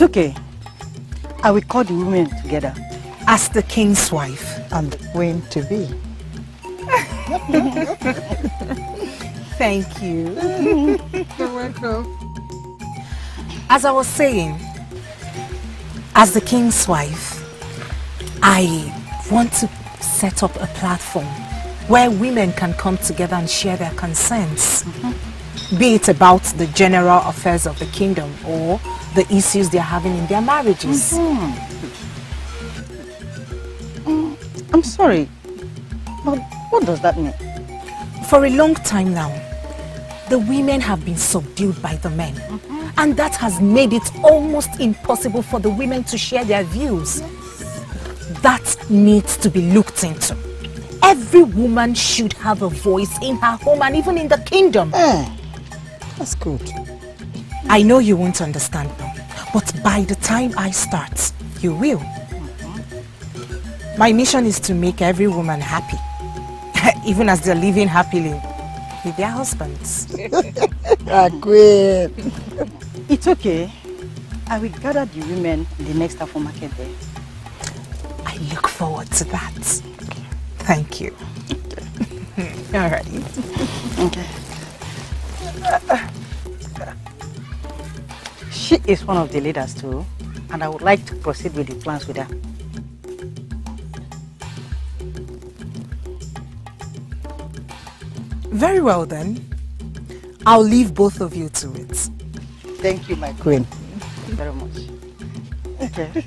It's okay. I will call the women together. As the king's wife. And the queen to be. Thank you. You're welcome. As I was saying, as the king's wife, I want to set up a platform where women can come together and share their concerns. Be it about the general affairs of the kingdom or the issues they're having in their marriages. I'm sorry, but what does that mean? For a long time now, the women have been subdued by the men. And that has made it almost impossible for the women to share their views. That needs to be looked into. Every woman should have a voice in her home and even in the kingdom. That's good. I know you won't understand now, but by the time I start, you will. My mission is to make every woman happy, even as they're living happily with their husbands. Queen. It's okay. I will gather the women in the next Afro market day. I look forward to that. Thank you. All right. Okay. She is one of the leaders too, and I would like to proceed with the plans with her. Very well then. I'll leave both of you to it. Thank you, my queen. Thank you very much. Okay.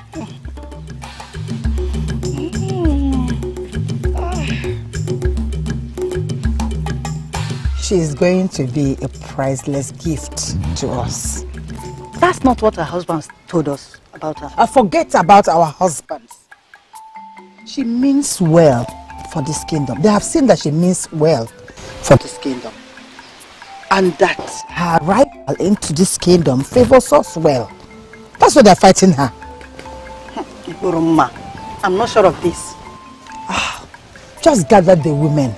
She is going to be a priceless gift to us. That's not what her husband told us about her. Forget about our husbands. She means well for this kingdom. They have seen that she means well for this kingdom. And that her arrival into this kingdom favors us well. That's why they're fighting her. I'm not sure of this. Just gather the women.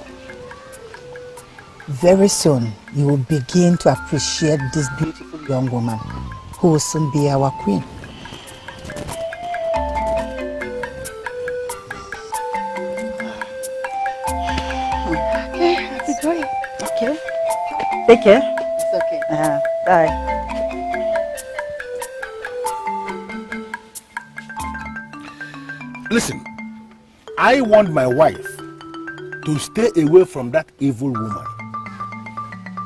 Very soon, you will begin to appreciate this beautiful young woman who will soon be our queen. Okay, that's great. Okay. Take care. It's okay. Bye. Listen, I want my wife to stay away from that evil woman.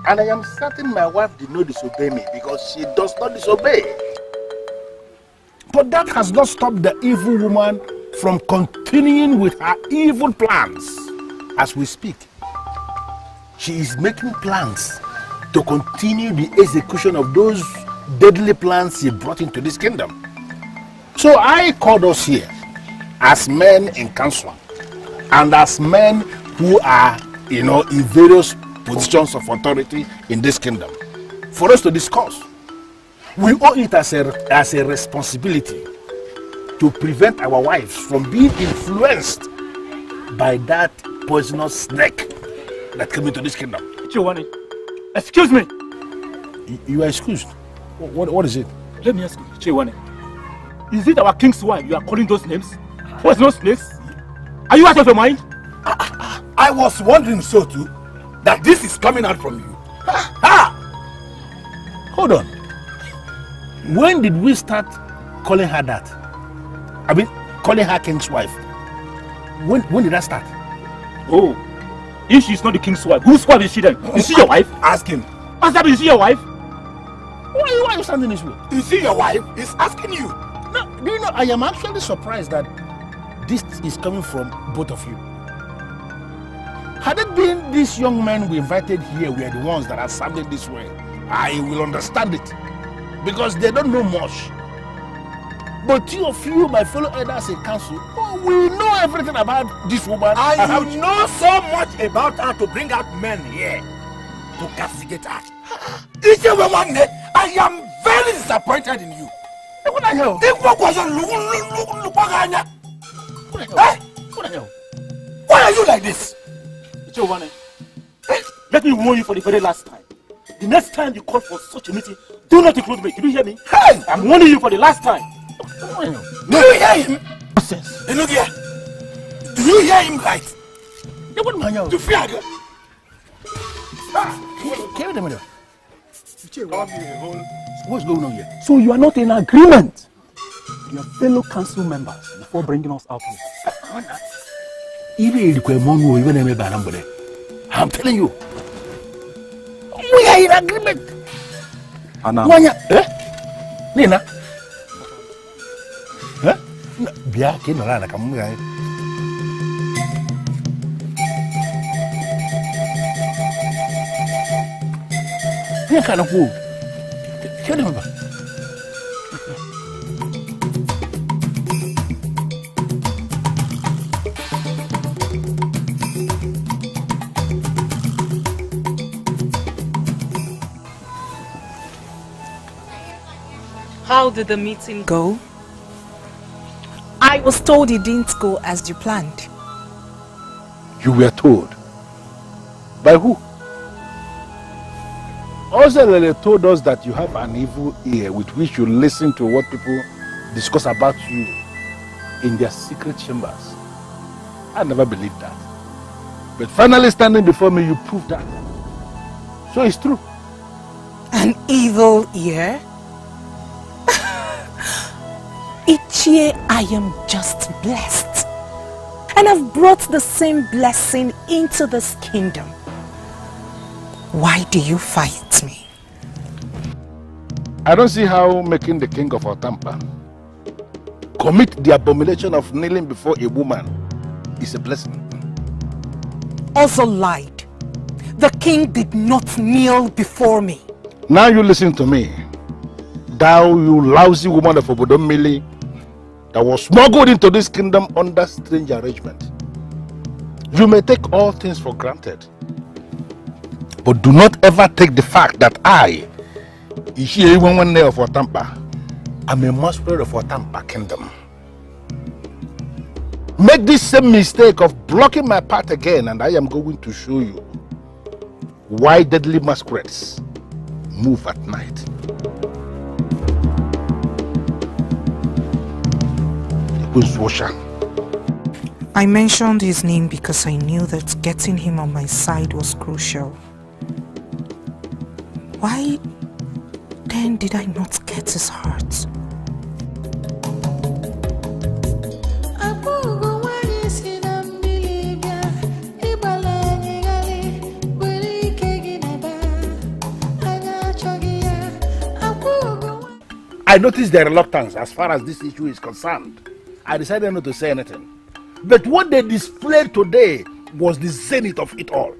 And I am certain my wife did not disobey me because she does not disobey. But that has not stopped the evil woman from continuing with her evil plans as we speak. She is making plans to continue the execution of those deadly plans she brought into this kingdom. So I called us here as men in council and as men who are, in various positions of authority in this kingdom for us to discuss. We owe it as a responsibility to prevent our wives from being influenced by that poisonous snake that came into this kingdom. Chiwani, excuse me. You are excused. What is it? Let me ask you, Chiwani. Is it our king's wife you are calling those names? Poisonous snakes? Are you out of your mind? I was wondering so too, that this is coming out from you. Hold on. When did we start calling her that? I mean, calling her king's wife. When did that start? Oh, if she's not the king's wife, whose wife is she then? Is she your wife? Ask him. Ask her, is she your wife? Why are you standing this way? Is she your wife? He's asking you. No, do you know, I am actually surprised that this is coming from both of you. Had it been these young men we invited here were the ones that are sounding this way, I will understand it. Because they don't know much. But two of you, my fellow elders in council, we know everything about this woman. I know so much about her to bring out men here to castigate her. I am very disappointed in you. What the hell? Why are you like this? Chiwani, let me warn you for the very last time. The next time you call for such a meeting, do not include me. Did you hear me? Hey! I'm warning you for the last time. Do you hear him? Nonsense. Hey, look here. Do you hear him right? To fear. What's going on here? So you are not in agreement with your fellow council members before bringing us out here? I'm telling you. We are in agreement. Wanya. Nina. Bia kinora na kamunga. Bia kana ku. Kede mba. How did the meeting go? I was told it didn't go as you planned. You were told? By who? Ozelele told us that you have an evil ear with which you listen to what people discuss about you in their secret chambers. I never believed that. But finally standing before me, you proved that. So it's true. An evil ear? Each year I am just blessed. And I've brought the same blessing into this kingdom. Why do you fight me? I don't see how making the king of Otampa commit the abomination of kneeling before a woman is a blessing. Also lied. The king did not kneel before me. Now you listen to me. Thou, you lousy woman of Obodomili, that was smuggled into this kingdom under strange arrangement. You may take all things for granted, but do not ever take the fact that I, Ishiyewanwane of Otampa, am a masquerade of Otampa kingdom. Make this same mistake of blocking my path again, and I am going to show you why deadly masquerades move at night. I mentioned his name because I knew that getting him on my side was crucial. Why then did I not get his heart? I noticed their reluctance as far as this issue is concerned. I decided not to say anything. But what they displayed today was the zenith of it all.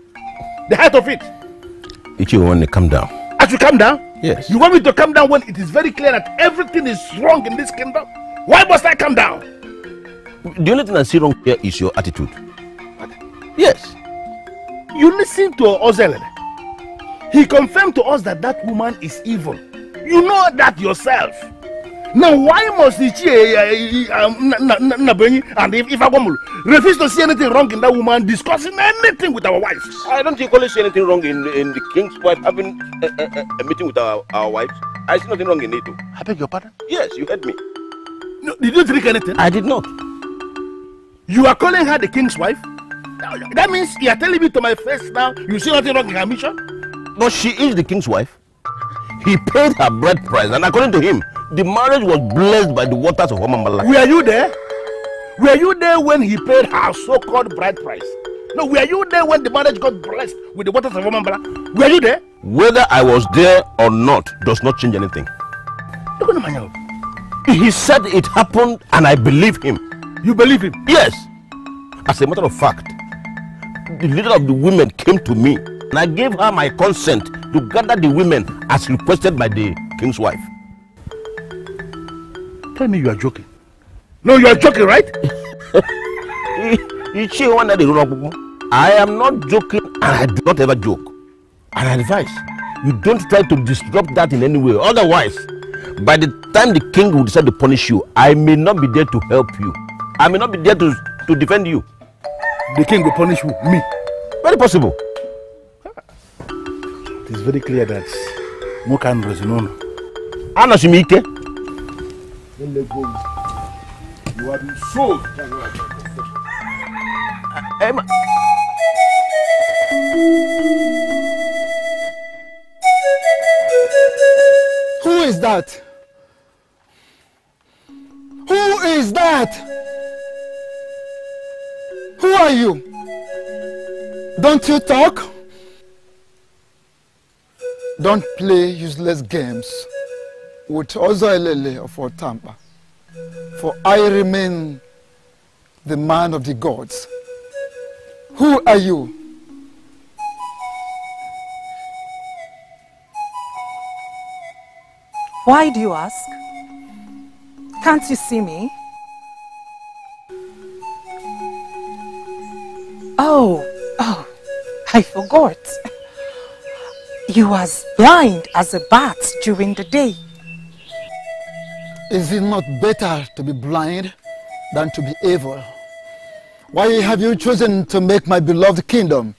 The height of it. You want to come down? I should come down? Yes. You want me to come down when it is very clear that everything is wrong in this kingdom? Why must I come down? The only thing I see wrong here is your attitude. What? Yes. You listen to Ozelele. He confirmed to us that that woman is evil. You know that yourself. Now why must Ichie and Ifagomulu refuse to see anything wrong in that woman discussing anything with our wives? I don't equally see anything wrong in the king's wife having a meeting with our wives. I see nothing wrong in it too. I beg your pardon? Yes, you heard me. No, did you drink anything? I did not. You are calling her the king's wife? That means you are telling me to my face now you see nothing wrong in her mission? But she is the king's wife. He paid her bride price, and according to him, the marriage was blessed by the waters of Omambala. Were you there? Were you there when he paid her so-called bride price? No, were you there when the marriage got blessed with the waters of Omambala? Were you there? Whether I was there or not does not change anything. He said it happened, and I believe him. You believe him? Yes. As a matter of fact, the leader of the women came to me, and I gave her my consent to gather the women as requested by the king's wife. Tell me you are joking. No, you are joking, right? I am not joking, and I do not ever joke. And I advise you don't try to disrupt that in any way. Otherwise, by the time the king will decide to punish you, I may not be there to help you. I may not be there to defend you. The king will punish you? Me? Very possible. It is very clear that Mokan Resinono. Anashimike. You have been sold. Emma. Who is that? Who is that? Who are you? Don't you talk? Don't play useless games with Ozoelele of Otampa, for I remain the man of the gods. Who are you? Why do you ask? Can't you see me? Oh, I forgot. You are as blind as a bat during the day. Is it not better to be blind than to be evil? Why have you chosen to make my beloved kingdom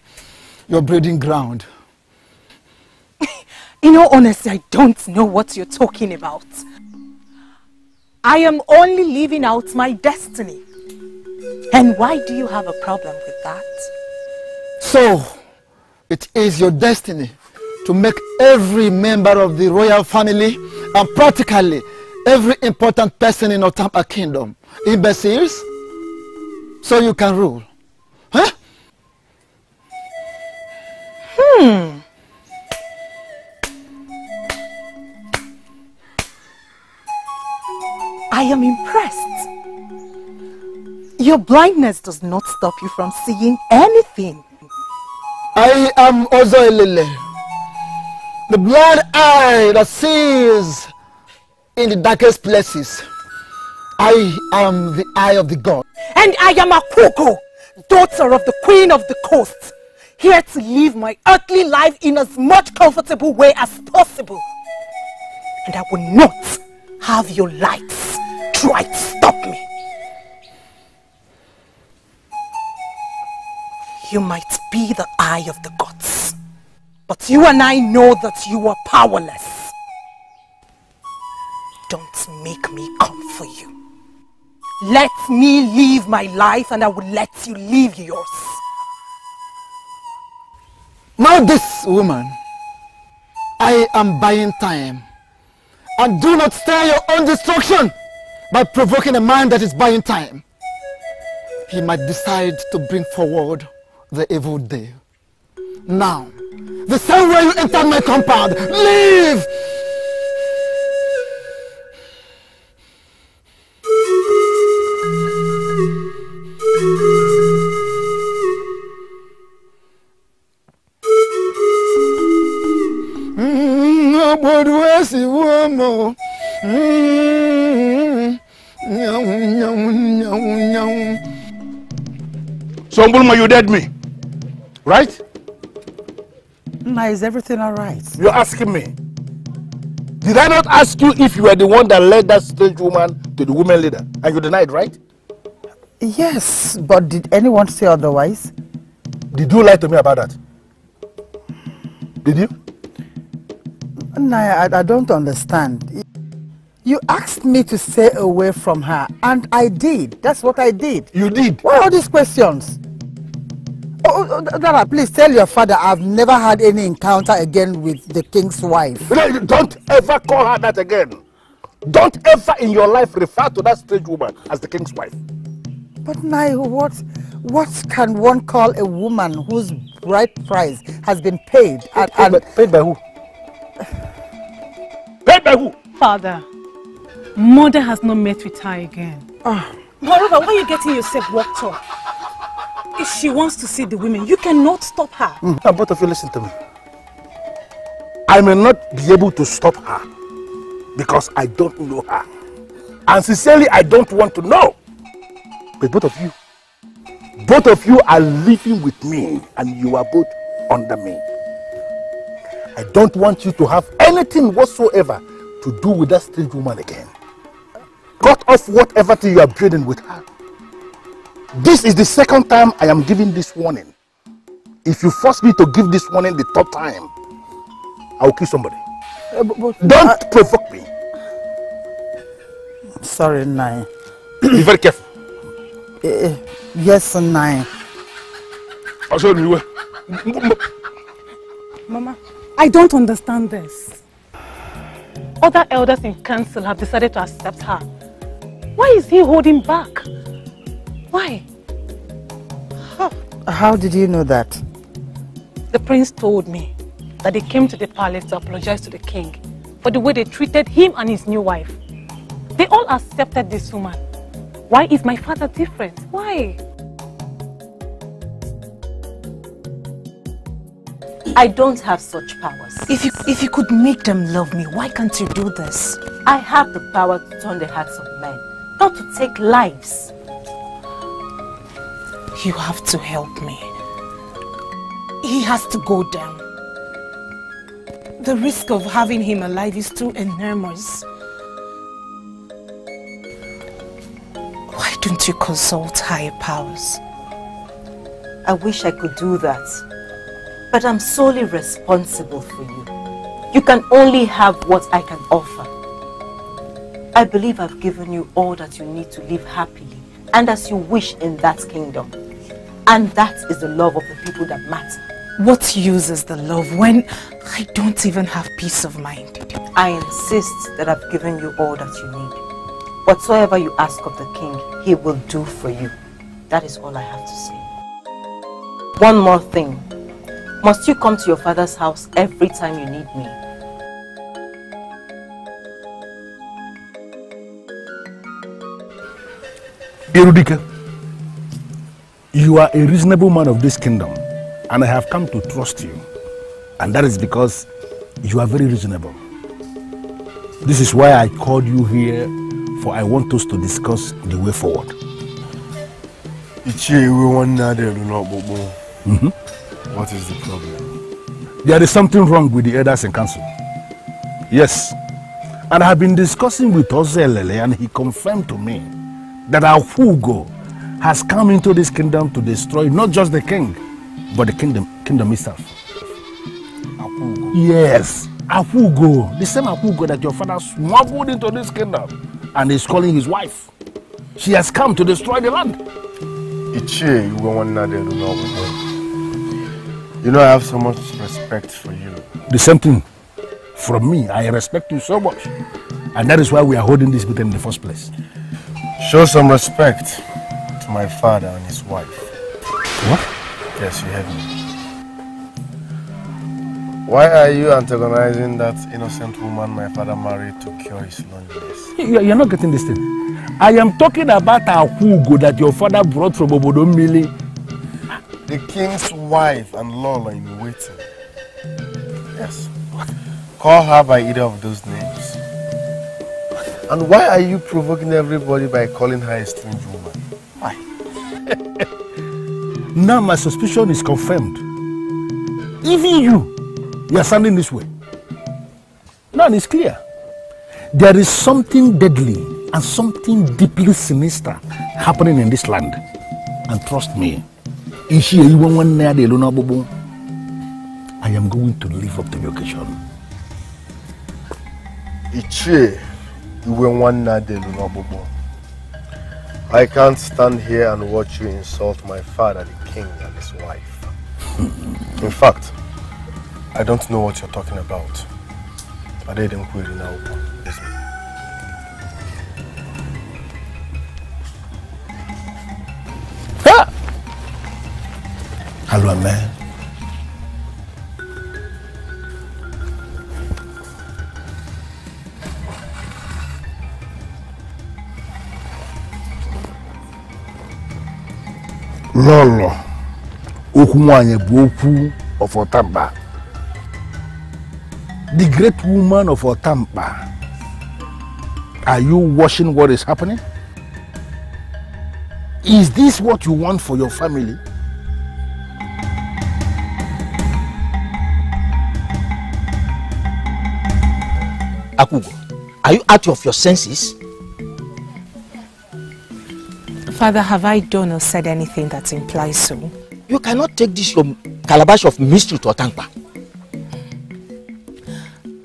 your breeding ground? In all honesty, I don't know what you're talking about. I am only living out my destiny. And why do you have a problem with that? So, it is your destiny to make every member of the royal family and practically every important person in Otampa kingdom imbeciles so you can rule. Huh? I am impressed. Your blindness does not stop you from seeing anything. I am Ozoelele, the blind eye that sees in the darkest places. I am the eye of the god. And I am Akuko, daughter of the queen of the coast, here to live my earthly life in as much comfortable way as possible. And I will not have your lights try to stop me. You might be the eye of the gods, but you and I know that you are powerless. Don't make me come for you. Let me live my life and I will let you live yours. Now this woman, I am buying time. And do not stir your own destruction by provoking a man that is buying time. He might decide to bring forward the evil day. Now, the same way you entered my compound, leave! So, Mbulma, you dead me, right? Ma, is everything all right? You're asking me. Did I not ask you if you were the one that led that strange woman to the women leader? And you denied, right? Yes, but did anyone say otherwise? Did you lie to me about that? Did you? Naya, I don't understand. You asked me to stay away from her, and I did. That's what I did. You did? Why all these questions? Oh, Dara, please tell your father I've never had any encounter again with the king's wife. Don't ever call her that again. Don't ever in your life refer to that strange woman as the king's wife. But Naya, what can one call a woman whose bride price has been paid? Paid by who? Paid by who? Father, Mother has not met with her again. Moreover, why are you getting yourself worked up? If she wants to see the women, you cannot stop her. Now, both of you listen to me. I may not be able to stop her because I don't know her. And sincerely, I don't want to know. But both of you are living with me and you are both under me. I don't want you to have anything whatsoever to do with that strange woman again. Cut off whatever thing you are building with her. This is the second time I am giving this warning. If you force me to give this warning the third time, I will kill somebody. But Don't provoke me. Sorry, Nai. Be very careful. Yes, Nai. Mama, I don't understand this. Other elders in council have decided to accept her. Why is he holding back? Why? How did you know that? The prince told me that they came to the palace to apologize to the king for the way they treated him and his new wife. They all accepted this woman. Why is my father different? Why? I don't have such powers. If you could make them love me, why can't you do this? I have the power to turn the hearts of men, not to take lives. You have to help me. He has to go down. The risk of having him alive is too enormous. Why don't you consult higher powers? I wish I could do that, but I'm solely responsible for you. You can only have what I can offer. I believe I've given you all that you need to live happily and as you wish in that kingdom. And that is the love of the people that matter. What use is the love when I don't even have peace of mind? I insist that I've given you all that you need. Whatsoever you ask of the king, he will do for you. That is all I have to say. One more thing. Must you come to your father's house every time you need me? Erudika, you are a reasonable man of this kingdom, and I have come to trust you. And that is because you are very reasonable. This is why I called you here, for I want us to discuss the way forward. What is the problem? There is something wrong with the elders in council. Yes. And I have been discussing with Ozelele, and he confirmed to me that Afugo has come into this kingdom to destroy not just the king, but the kingdom itself. Afugo? Yes, Afugo. The same Afugo that your father smuggled into this kingdom and is calling his wife. She has come to destroy the land. You know, I have so much respect for you. The same thing from me. I respect you so much. And that is why we are holding this meeting in the first place. Show some respect to my father and his wife. What? Yes, you heard me. Why are you antagonizing that innocent woman my father married to cure his loneliness? You're not getting this thing. I am talking about Ahugo that your father brought from Obodo Mili. The king's wife and Lola in waiting. Yes. What? Call her by either of those names. And why are you provoking everybody by calling her a strange woman? Why? Now my suspicion is confirmed. Even you are standing this way. Now it's clear. There is something deadly and something deeply sinister happening in this land. And trust me, I am going to live up to the occasion. I can't stand here and watch you insult my father, the king, and his wife. In fact, I don't know what you're talking about. I didn't quit now. Hello, man. Lolo, Okumanye Boku of Otamba, the great woman of Otamba. Are you watching what is happening? Is this what you want for your family? Akugo, are you out of your senses? Father, have I done or said anything that implies so? You cannot take this your calabash of mystery to Otankpa.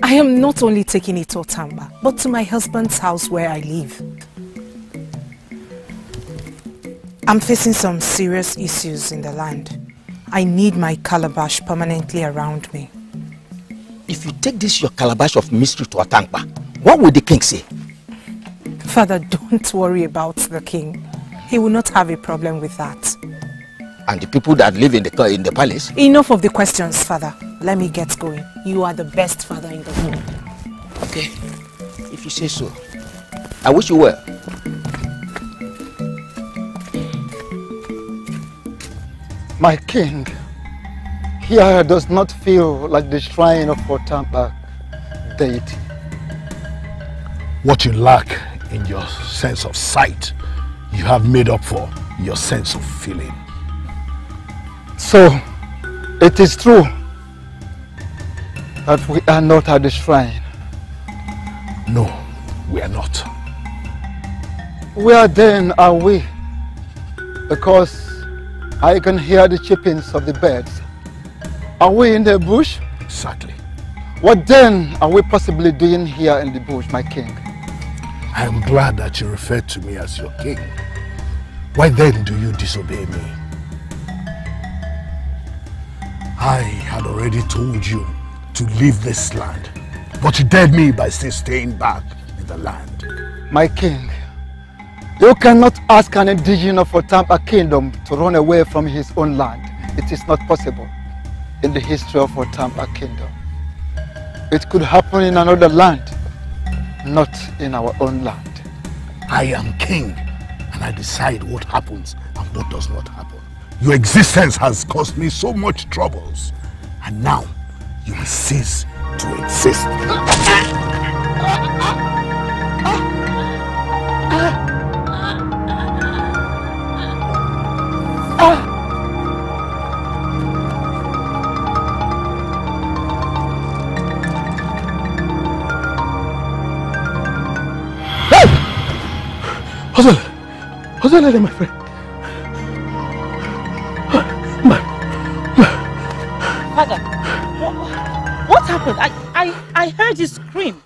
I am not only taking it to Otamba, but to my husband's house where I live. I'm facing some serious issues in the land. I need my calabash permanently around me. If you take this your calabash of mystery to Otamba, what will the king say? Father, don't worry about the king. He will not have a problem with that. And the people that live in the palace? Enough of the questions, Father. Let me get going. You are the best father in the world. Okay, if you say so. I wish you well. My king, here does not feel like the shrine of Otamba deity. What you lack in your sense of sight, you have made up for your sense of feeling. So, it is true that we are not at the shrine. No, we are not. Where then are we? Because I can hear the chirpings of the birds. Are we in the bush? Exactly. What then are we possibly doing here in the bush, my king? I am glad that you referred to me as your king. Why then do you disobey me? I had already told you to leave this land, but you dared me by still staying back in the land. My king, you cannot ask an indigenous of Otamba kingdom to run away from his own land. It is not possible in the history of Otamba kingdom. It could happen in another land, not in our own land. I am king, and I decide what happens and what does not happen. Your existence has caused me so much troubles, and now you must cease to exist. Hosele, my friend. Father, what happened? I heard you scream.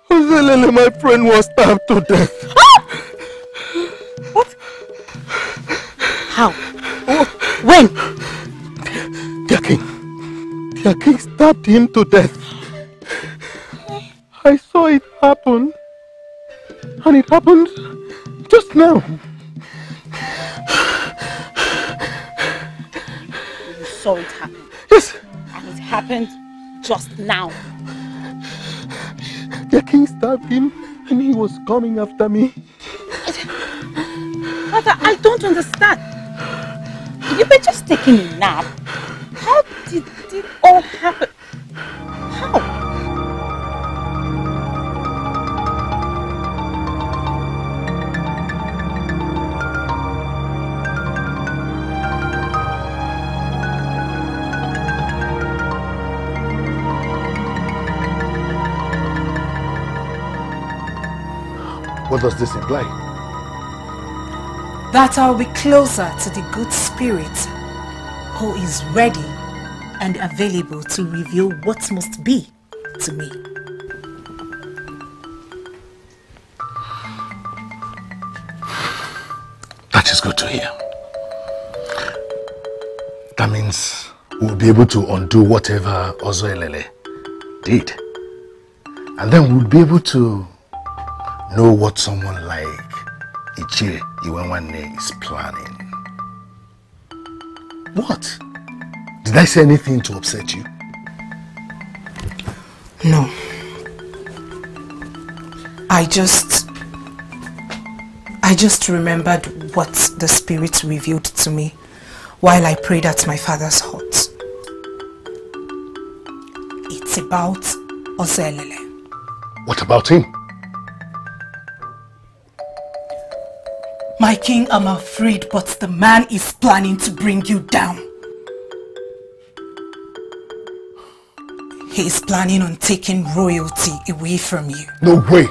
Hosele, my friend, was stabbed to death. What? How? Oh, when? Their king stabbed him to death. I saw it happen. And it happened just now. You saw it happen? Yes. And it happened just now. The king stabbed him and he was coming after me. Father, I don't understand. You were just taking a nap. How did it all happen? How? What does this imply? That I'll be closer to the good spirit who is ready and available to reveal what must be to me. That is good to hear. That means we'll be able to undo whatever Ozoelele did. And then we'll be able to know what someone like Ichie Iwenwane is planning. What? Did I say anything to upset you? No. I just remembered what the spirit revealed to me while I prayed at my father's hut. It's about Ozelele. What about him? My king, I'm afraid, but the man is planning to bring you down. He is planning on taking royalty away from you. No way.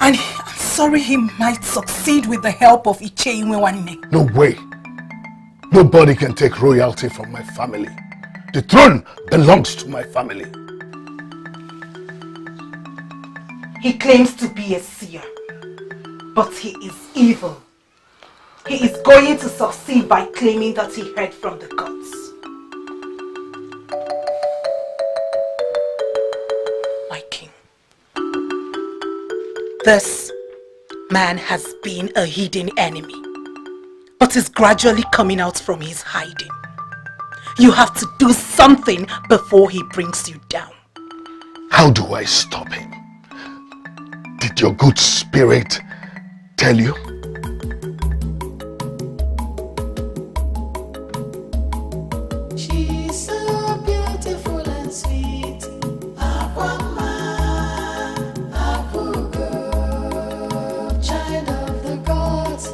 And I'm sorry, he might succeed with the help of Ichie Iwenwane. No way. Nobody can take royalty from my family. The throne belongs to my family. He claims to be a seer, but he is evil. He is going to succeed by claiming that he heard from the gods. My king, this man has been a hidden enemy, but is gradually coming out from his hiding. You have to do something before he brings you down. How do I stop him? Did your good spirit tell you? She's so beautiful and sweet. Child of the gods,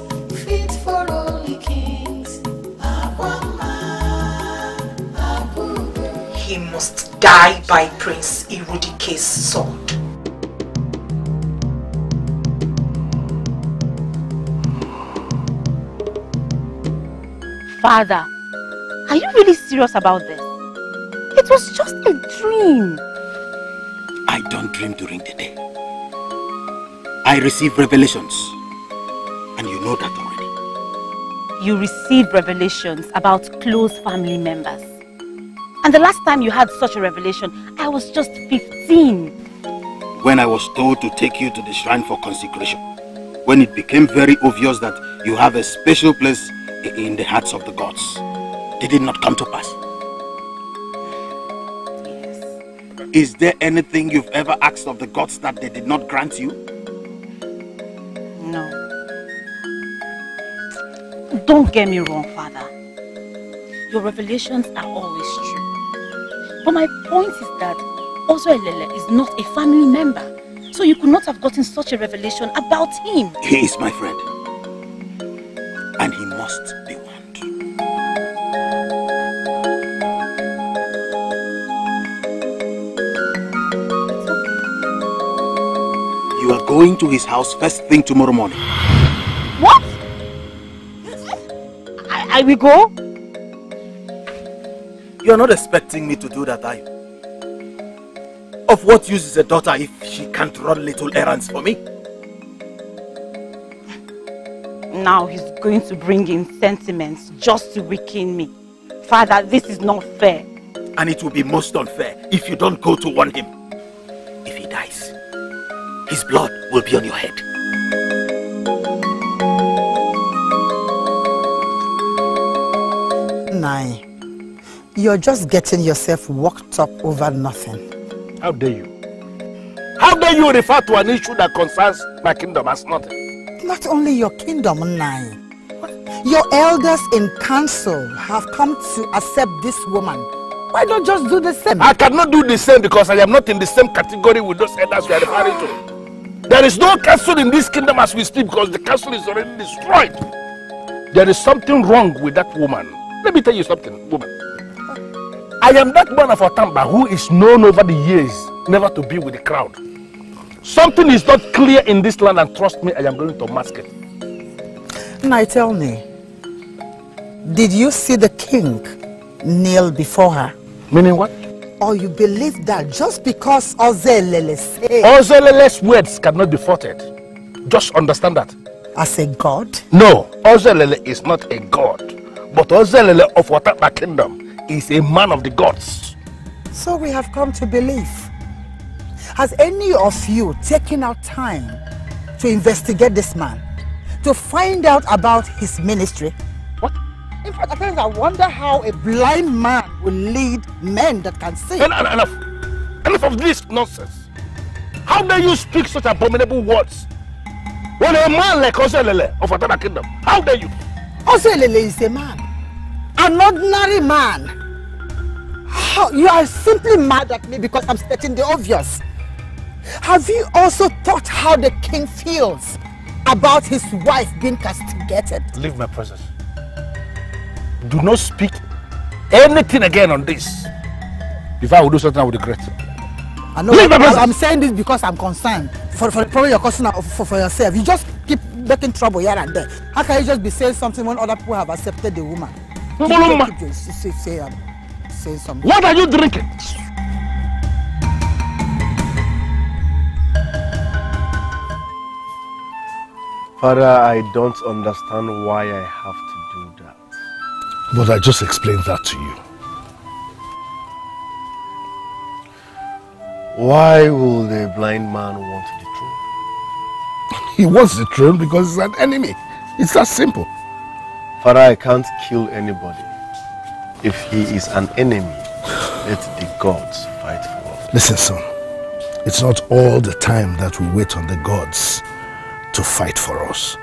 fit for only kings. He must die by Prince Irudike's sword. Father, are you really serious about this? It was just a dream. I don't dream during the day. I receive revelations, and you know that already. You received revelations about close family members. And the last time you had such a revelation, I was just 15. When I was told to take you to the shrine for consecration, when it became very obvious that you have a special place in the hearts of the gods, did it not come to pass? Yes. Is there anything you've ever asked of the gods that they did not grant you? No. Don't get me wrong, Father. Your revelations are always true. But my point is that Ozoelele is not a family member. So you could not have gotten such a revelation about him. He is my friend. And he must be warned. You are going to his house first thing tomorrow morning. What? I will go? You are not expecting me to do that, are you? Of what use is a daughter if she can't run little errands for me? Now he's going to bring in sentiments just to weaken me. Father, this is not fair. And it will be most unfair if you don't go to warn him. If he dies, his blood will be on your head. Nai, you're just getting yourself worked up over nothing. How dare you? How dare you refer to an issue that concerns my kingdom as nothing? Not only your kingdom, Nai. Your elders in council have come to accept this woman. Why not just do the same? I cannot do the same because I am not in the same category with those elders you are referring to. There is no council in this kingdom as we speak because the council is already destroyed. There is something wrong with that woman. Let me tell you something, woman. I am that man of Otamba who is known over the years never to be with the crowd. Something is not clear in this land, and trust me, I am going to mask it. Now tell me, did you see the king kneel before her? Meaning what? Or you believe that just because Ozelele said... Ozelele's words cannot be faulted. Just understand that. As a god? No, Ozelele is not a god. But Ozelele of Otamba Kingdom is a man of the gods. So we have come to believe. Has any of you taken out time to investigate this man? To find out about his ministry? What? In fact, at times I wonder how a blind man will lead men that can see. Enough of this nonsense. How dare you speak such abominable words? When a man like Ozelele of Otamba Kingdom, how dare you? Ozelele is a man. An ordinary man. How, you are simply mad at me because I'm stating the obvious. Have you also thought how the king feels about his wife being castigated? Leave my presence. Do not speak anything again on this. If I will do something, I will regret. I know. I'm saying this because I'm concerned for the problem you're causing for yourself. You just keep making trouble here and there. How can you just be saying something when other people have accepted the woman? Say something. What are you drinking? Father, I don't understand why I have to do that. But I just explained that to you. Why will the blind man want the throne? He wants the throne because he's an enemy. It's that simple. Father, I can't kill anybody. If he is an enemy, let the gods fight for us. Listen, son. It's not all the time that we wait on the gods to fight for us.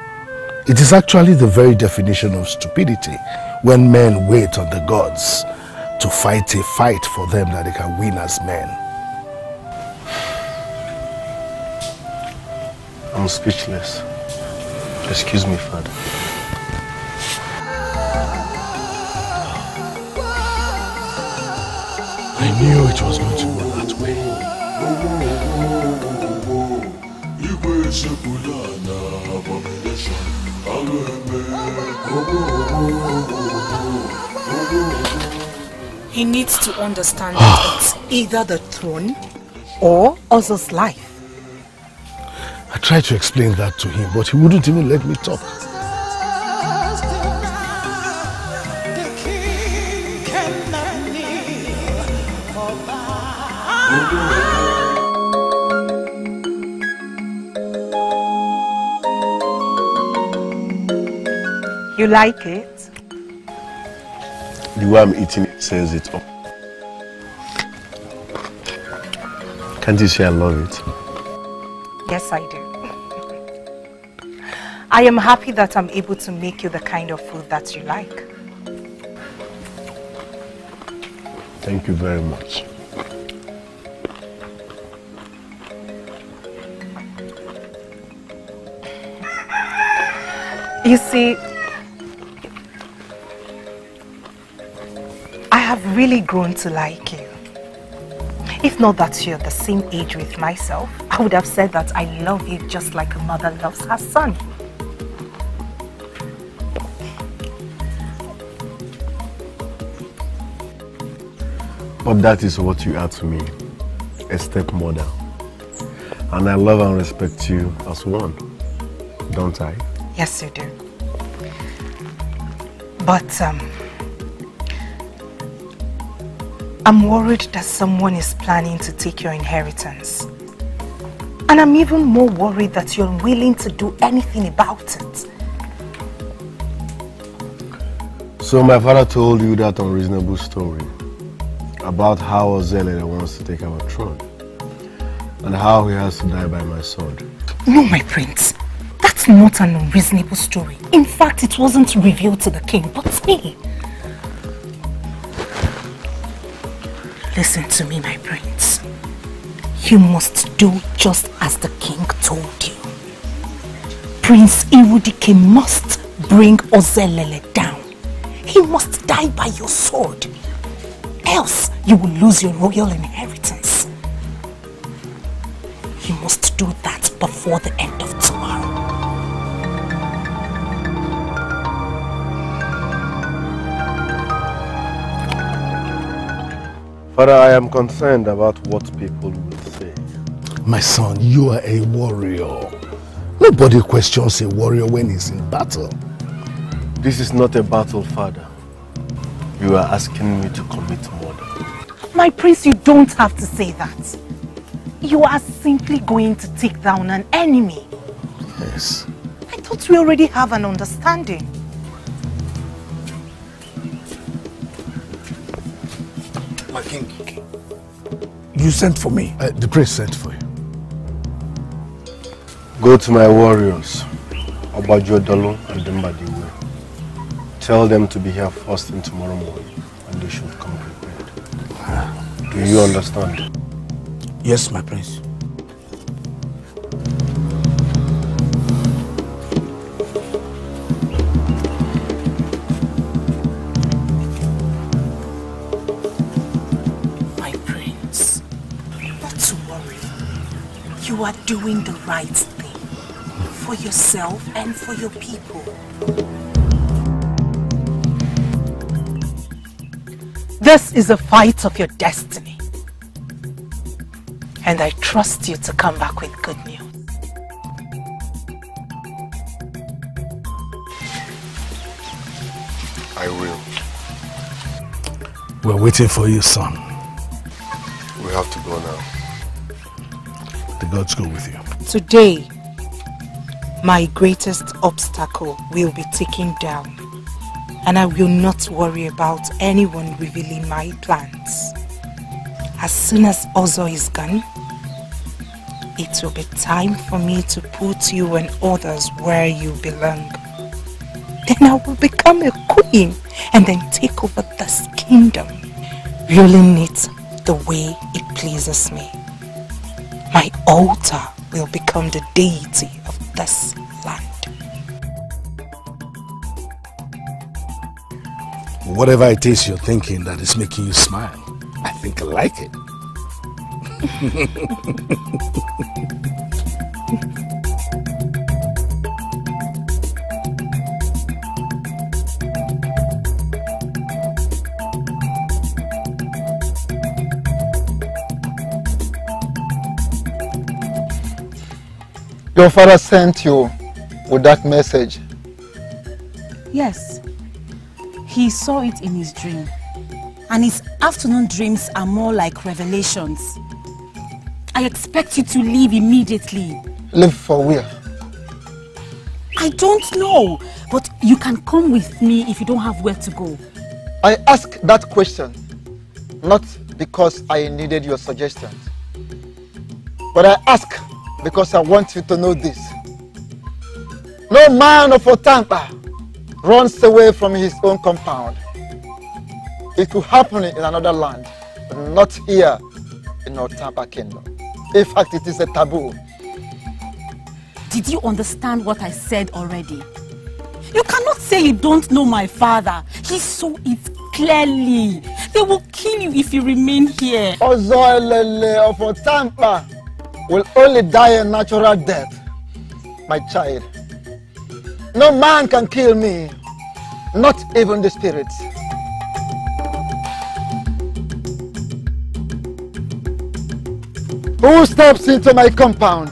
It is actually the very definition of stupidity when men wait on the gods to fight a fight for them that they can win as men. I'm speechless. Excuse me, Father. I knew it was going to go that way. He needs to understand that it's either the throne or Ozo's life. I tried to explain that to him, but he wouldn't even let me talk. You like it? The way I'm eating it says it all. Can't you say I love it? Yes, I do. I am happy that I'm able to make you the kind of food that you like. Thank you very much. You see, I have really grown to like you. If not that you're the same age with myself, I would have said that I love you just like a mother loves her son. But that is what you are to me, a stepmother. And I love and respect you as one, don't I? Yes, you do. But I'm worried that someone is planning to take your inheritance. And I'm even more worried that you're unwilling to do anything about it. So my father told you that unreasonable story about how Ozelele wants to take our throne and how he has to die by my sword. No, my prince. That's not an unreasonable story. In fact, it wasn't revealed to the king, but me. Listen to me, my prince. You must do just as the king told you. Prince Irudike must bring Ozelele down. He must die by your sword. Else, you will lose your royal inheritance. You must do that before the end of tomorrow. Father, I am concerned about what people will say. My son, you are a warrior. Nobody questions a warrior when he's in battle. This is not a battle, Father. You are asking me to commit murder. My prince, you don't have to say that. You are simply going to take down an enemy. Yes. I thought we already have an understanding. My king, you sent for me. The prince sent for you. Go to my warriors, Obajodolo and Dembadiwe. Tell them to be here first thing tomorrow morning, and they should come prepared. Do you understand? Yes, my prince. You are doing the right thing for yourself and for your people. This is a fight of your destiny. And I trust you to come back with good news. I will. We're waiting for you, son. We have to go now. The gods go with you. Today, my greatest obstacle will be taken down, and I will not worry about anyone revealing my plans. As soon as Ozo is gone, it will be time for me to put you and others where you belong. Then I will become a queen and then take over this kingdom, ruling it the way it pleases me. My altar will become the deity of this land. Whatever it is you're thinking that is making you smile, I think I like it. Your father sent you with that message. Yes. He saw it in his dream. And his afternoon dreams are more like revelations. I expect you to leave immediately. Leave for where? I don't know, but you can come with me if you don't have where to go. I asked that question not because I needed your suggestions, but I ask because I want you to know this. No man of Otampa runs away from his own compound. It could happen in another land, but not here in Otampa Kingdom. In fact, it is a taboo. Did you understand what I said already? You cannot say you don't know my father. He saw it clearly. They will kill you if you remain here. Ozoelele of Otampa will only die a natural death, my child. No man can kill me, not even the spirits. Who steps into my compound?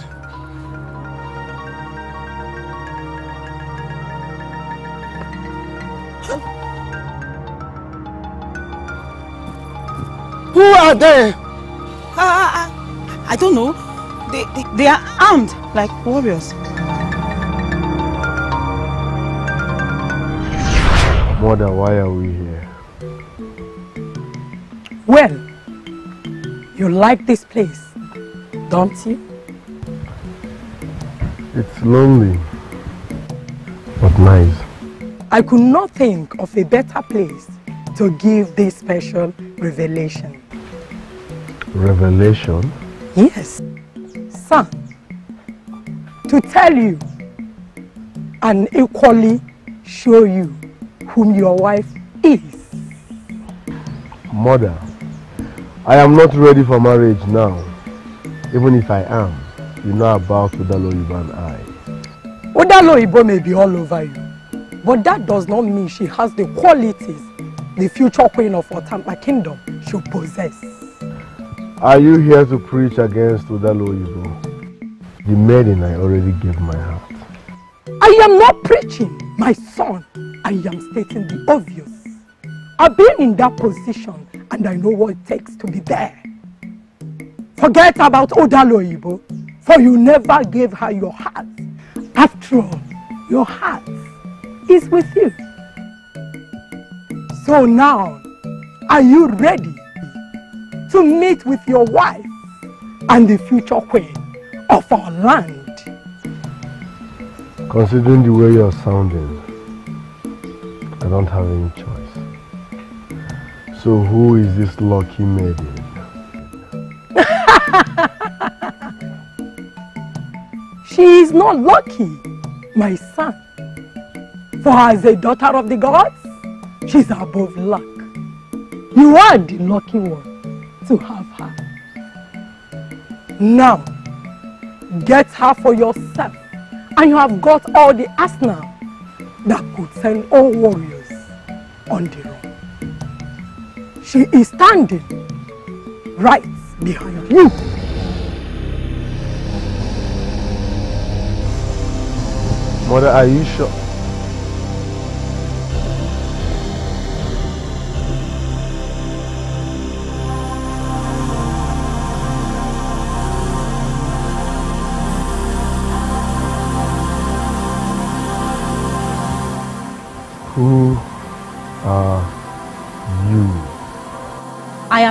Who are they? I don't know. They are armed like warriors. Mother, why are we here? Well, you like this place, don't you? It's lonely, but nice. I could not think of a better place to give this special revelation. Revelation? Yes, son. To tell you and equally show you whom your wife is. Mother, I am not ready for marriage now. Even if I am, you know about Udaloyibo and I. Udaloyibo may be all over you, but that does not mean she has the qualities the future queen of Otampa Kingdom should possess. Are you here to preach against Udaloyibo? The maiden I already gave my heart. I am not preaching, my son. I am stating the obvious. I've been in that position and I know what it takes to be there. Forget about Udaloyibo, for you never gave her your heart. After all, your heart is with you. So now, are you ready to meet with your wife and the future queen of our land? Considering the way you're sounding, I don't have any choice. So who is this lucky maiden? She is not lucky, my son. For as a daughter of the gods, she's above luck. You are the lucky one to have her. Now, get her for yourself, and you have got all the arsenal that could send all warriors on the run. She is standing right behind you. Mother, are you sure?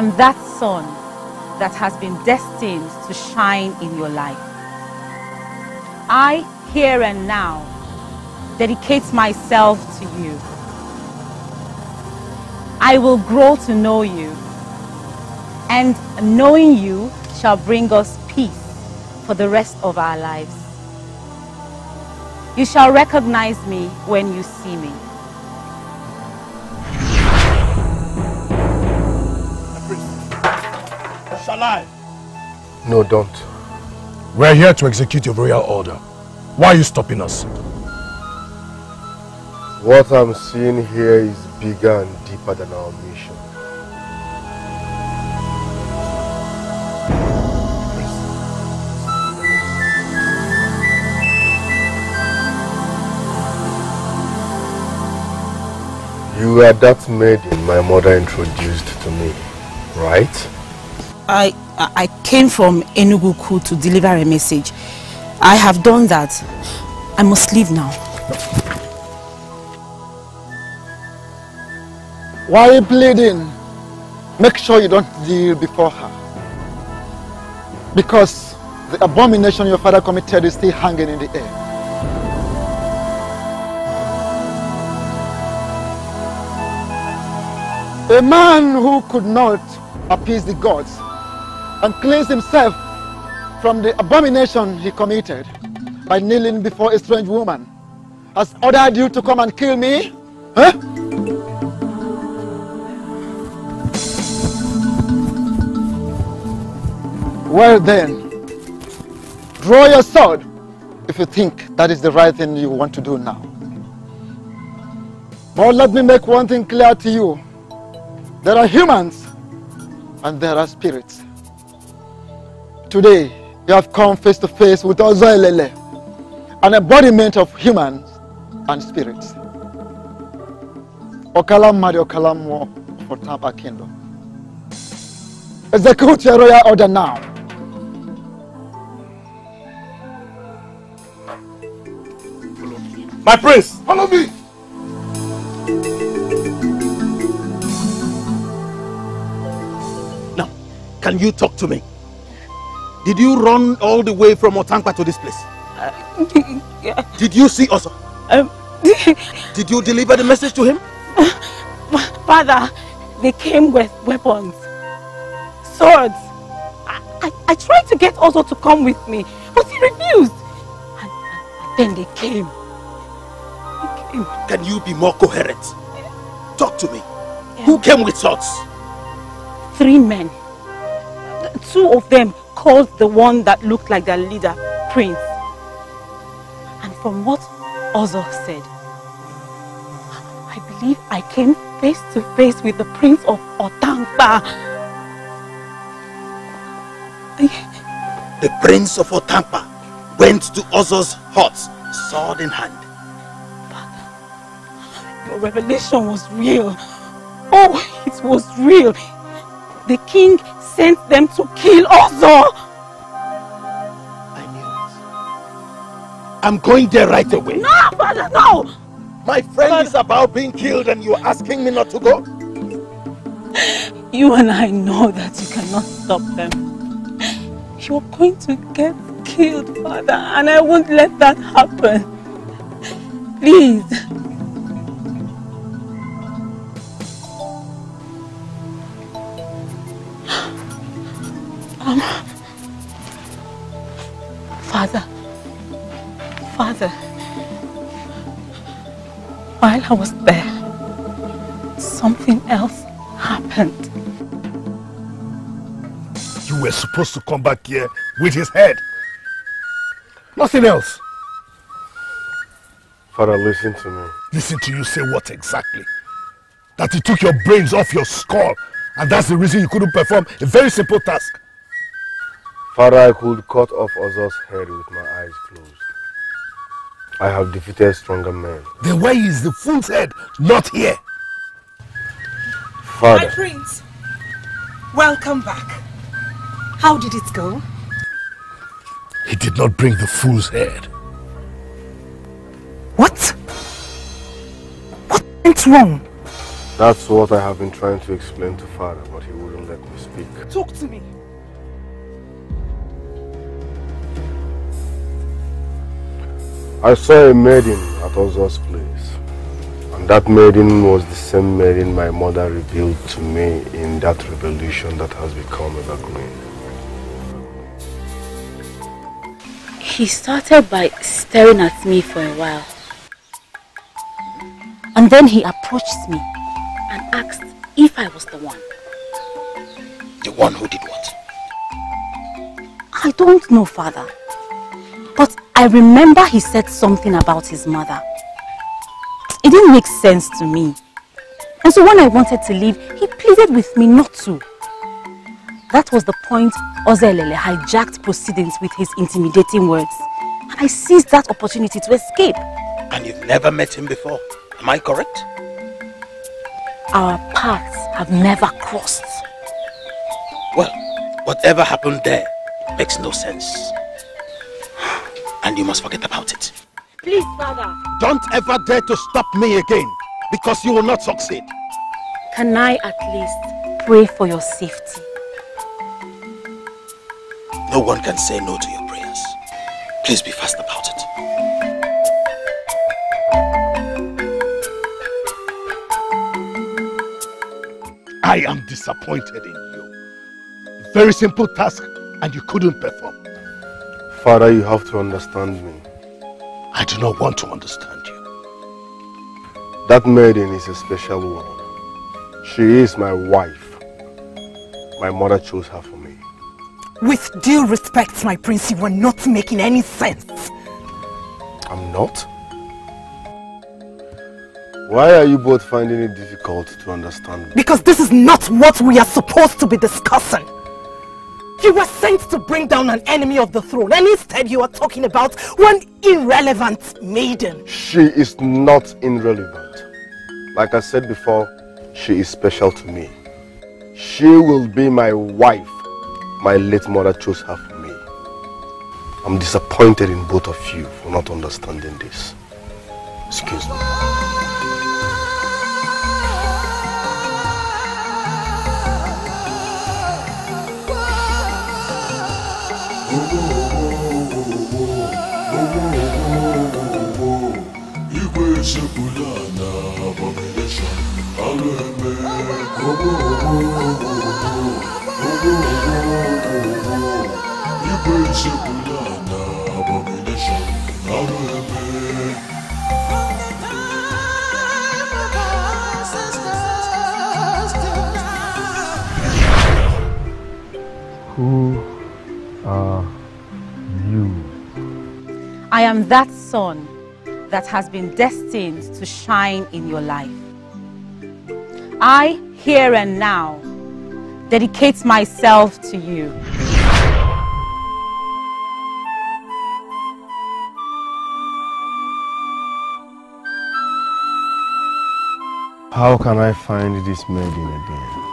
am that sun that has been destined to shine in your life. I, here and now, dedicate myself to you. I will grow to know you, and knowing you shall bring us peace for the rest of our lives. You shall recognize me when you see me. Shall I? No, don't. We're here to execute your royal order. Why are you stopping us? What I'm seeing here is bigger and deeper than our mission. You are that maiden my mother introduced to me, right? I came from Enugu to deliver a message. I have done that. I must leave now. Why are you pleading? Make sure you don't kneel before her. Because the abomination your father committed is still hanging in the air. A man who could not appease the gods and cleanse himself from the abomination he committed by kneeling before a strange woman has ordered you to come and kill me? Huh? Well then, draw your sword if you think that is the right thing you want to do now. But let me make one thing clear to you. There are humans and there are spirits. Today, you have come face to face with Ozoelele, an embodiment of humans and spirits. Okalam Mari Okalam Mo for Tampa Kingdom. Execute your royal order now. My prince, follow me! Now, can you talk to me? Did you run all the way from Otankpa to this place? Yeah. Did you see Ozo? Did you deliver the message to him? Father, they came with weapons, swords. I tried to get Ozo to come with me, but he refused. And then they came. Can you be more coherent? Talk to me. Yeah. Who came with swords? 3 men. 2 of them called the one that looked like their leader, Prince. And from what Ozo said, I believe I came face to face with the Prince of Otankpa. The Prince of Otankpa went to Ozo's hut, sword in hand. Father, your revelation was real. Oh, it was real. The king sent them to kill Ozo. I knew it. I'm going there right away. No, Father, no! My friend is about being killed and you're asking me not to go? You and I know that you cannot stop them. You're going to get killed, Father, and I won't let that happen. Please. Father, while I was there, something else happened. You were supposed to come back here with his head. Nothing else. Father, listen to me. Listen to you say what exactly? That he took your brains off your skull, and that's the reason you couldn't perform a very simple task. Father, I could cut off Ozo's head with my eyes closed. I have defeated stronger men. Then why is the fool's head not here? Father. My prince, welcome back. How did it go? He did not bring the fool's head. What? What went wrong? That's what I have been trying to explain to Father, but he wouldn't let me speak. Talk to me. I saw a maiden at Ozo's place. And that maiden was the same maiden my mother revealed to me in that revolution that has become evergreen. He started by staring at me for a while. And then he approached me and asked if I was the one. The one who did what? I don't know, Father. But I remember he said something about his mother. It didn't make sense to me. And so when I wanted to leave, he pleaded with me not to. That was the point Ozelele hijacked proceedings with his intimidating words. And I seized that opportunity to escape. And you've never met him before, am I correct? Our paths have never crossed. Well, whatever happened there, it makes no sense. And you must forget about it. Please, Father. Don't ever dare to stop me again, because you will not succeed. Can I at least pray for your safety? No one can say no to your prayers. Please be fast about it. I am disappointed in you. A very simple task and you couldn't perform. Father, you have to understand me. I do not want to understand you. That maiden is a special woman. She is my wife. My mother chose her for me. With due respect, my prince, you are not making any sense. I'm not? Why are you both finding it difficult to understand me? Because this is not what we are supposed to be discussing. You were sent to bring down an enemy of the throne, and instead you are talking about one irrelevant maiden. She is not irrelevant. Like I said before, she is special to me. She will be my wife. My late mother chose her for me. I'm disappointed in both of you for not understanding this. Excuse me. Who are you? I am that sun that has been destined to shine in your life. I, here and now, dedicate myself to you. How can I find this maiden again?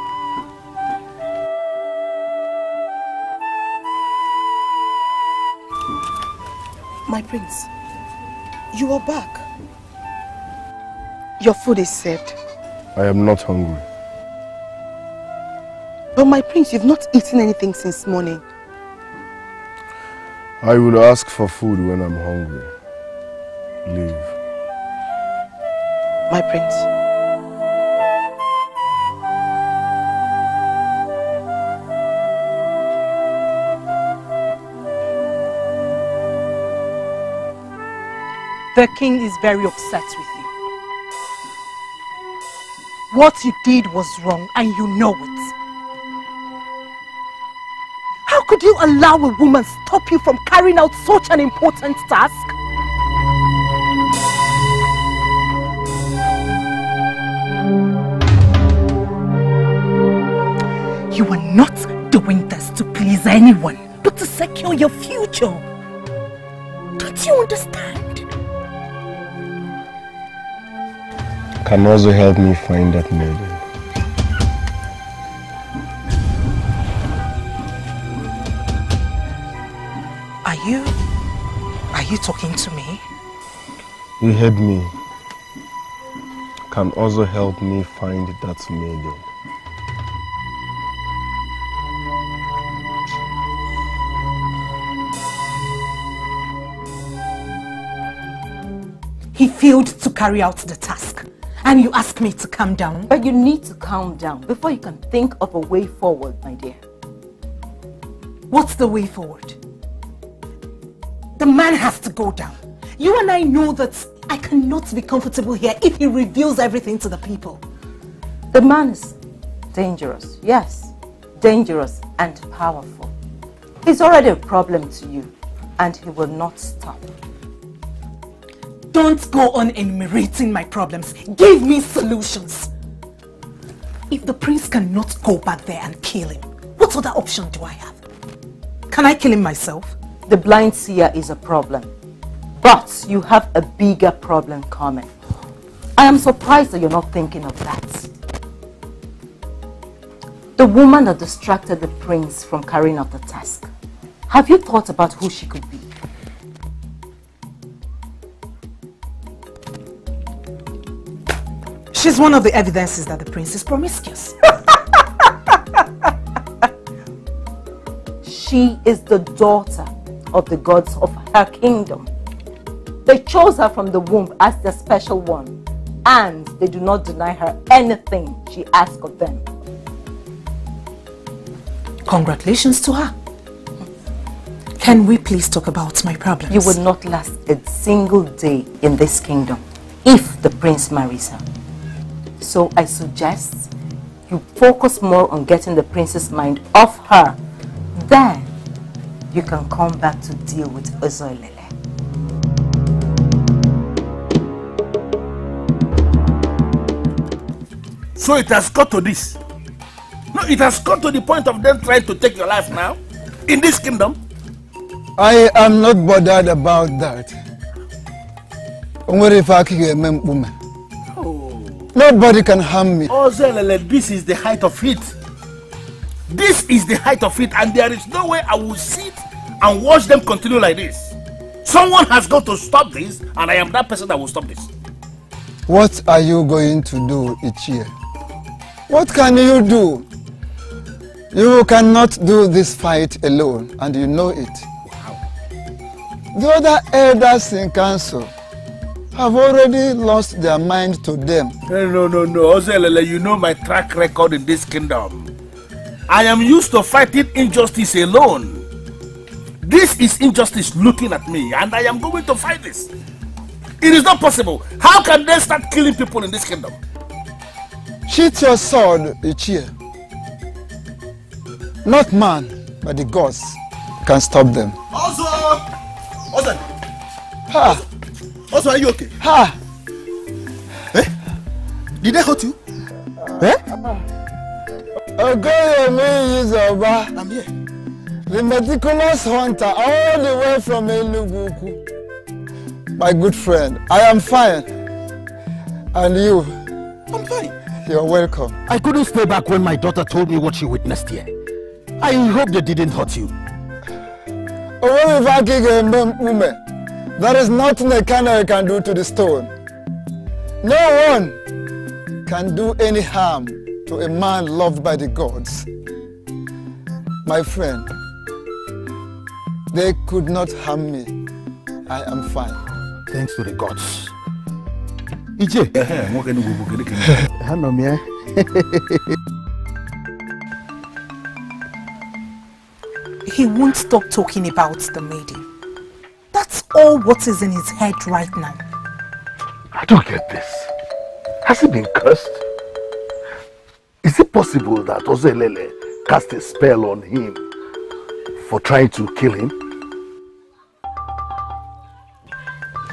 My prince, you are back. Your food is served. I am not hungry. But my prince, you've not eaten anything since morning. I will ask for food when I'm hungry. Leave. My prince. The king is very upset with you. What you did was wrong and you know it. How could you allow a woman stop you from carrying out such an important task? You are not doing this to please anyone, but to secure your future. Don't you understand? Can also help me find that maiden. Are you talking to me? You heard me. can also help me find that maiden. He failed to carry out the task. And you ask me to calm down? But you need to calm down before you can think of a way forward, my dear. What's the way forward? The man has to go down. You and I know that I cannot be comfortable here if he reveals everything to the people. The man is dangerous, yes. Dangerous and powerful. He's already a problem to you, and he will not stop. Don't go on enumerating my problems. Give me solutions. If the prince cannot go back there and kill him, what other option do I have? Can I kill him myself? The blind seer is a problem. But you have a bigger problem coming. I am surprised that you're not thinking of that. The woman that distracted the prince from carrying out the task. Have you thought about who she could be? She's one of the evidences that the prince is promiscuous. She is the daughter of the gods of her kingdom. They chose her from the womb as their special one, and they do not deny her anything she asks of them. Congratulations to her. Can we please talk about my problems? You will not last a single day in this kingdom if the prince marries her. So I suggest you focus more on getting the prince's mind off her. Then you can come back to deal with Ozoilele. So it has got to this. No, it has got to the point of them trying to take your life now in this kingdom. I am not bothered about that. Nobody can harm me. Oh, Zelele, this is the height of it. This is the height of it, and there is no way I will sit and watch them continue like this. Someone has got to stop this, and I am that person that will stop this. What are you going to do, Ichie? What can you do? You cannot do this fight alone, and you know it. Wow. The other elders in council have already lost their mind to them. No. Ozelele, you know my track record in this kingdom. I am used to fighting injustice alone. This is injustice looking at me, and I am going to fight this. It is not possible. How can they start killing people in this kingdom? Sheath your sword, Ichie. Not man, but the gods can stop them. Ozan! Ha! Ozan, are you okay? Ha! Eh? Did they hurt you? I'm here. The meticulous hunter all the way from Enugu. My good friend, I am fine. And you? I'm fine. You're welcome. I couldn't stay back when my daughter told me what she witnessed here. I hope they didn't hurt you. There is nothing a canary can do to the stone. No one can do any harm to a man loved by the gods. My friend, they could not harm me. I am fine. Thanks to the gods. Ije. He won't stop talking about the maiden. That's all what is in his head right now. I don't get this. Has he been cursed? Is it possible that Ozelele cast a spell on him for trying to kill him?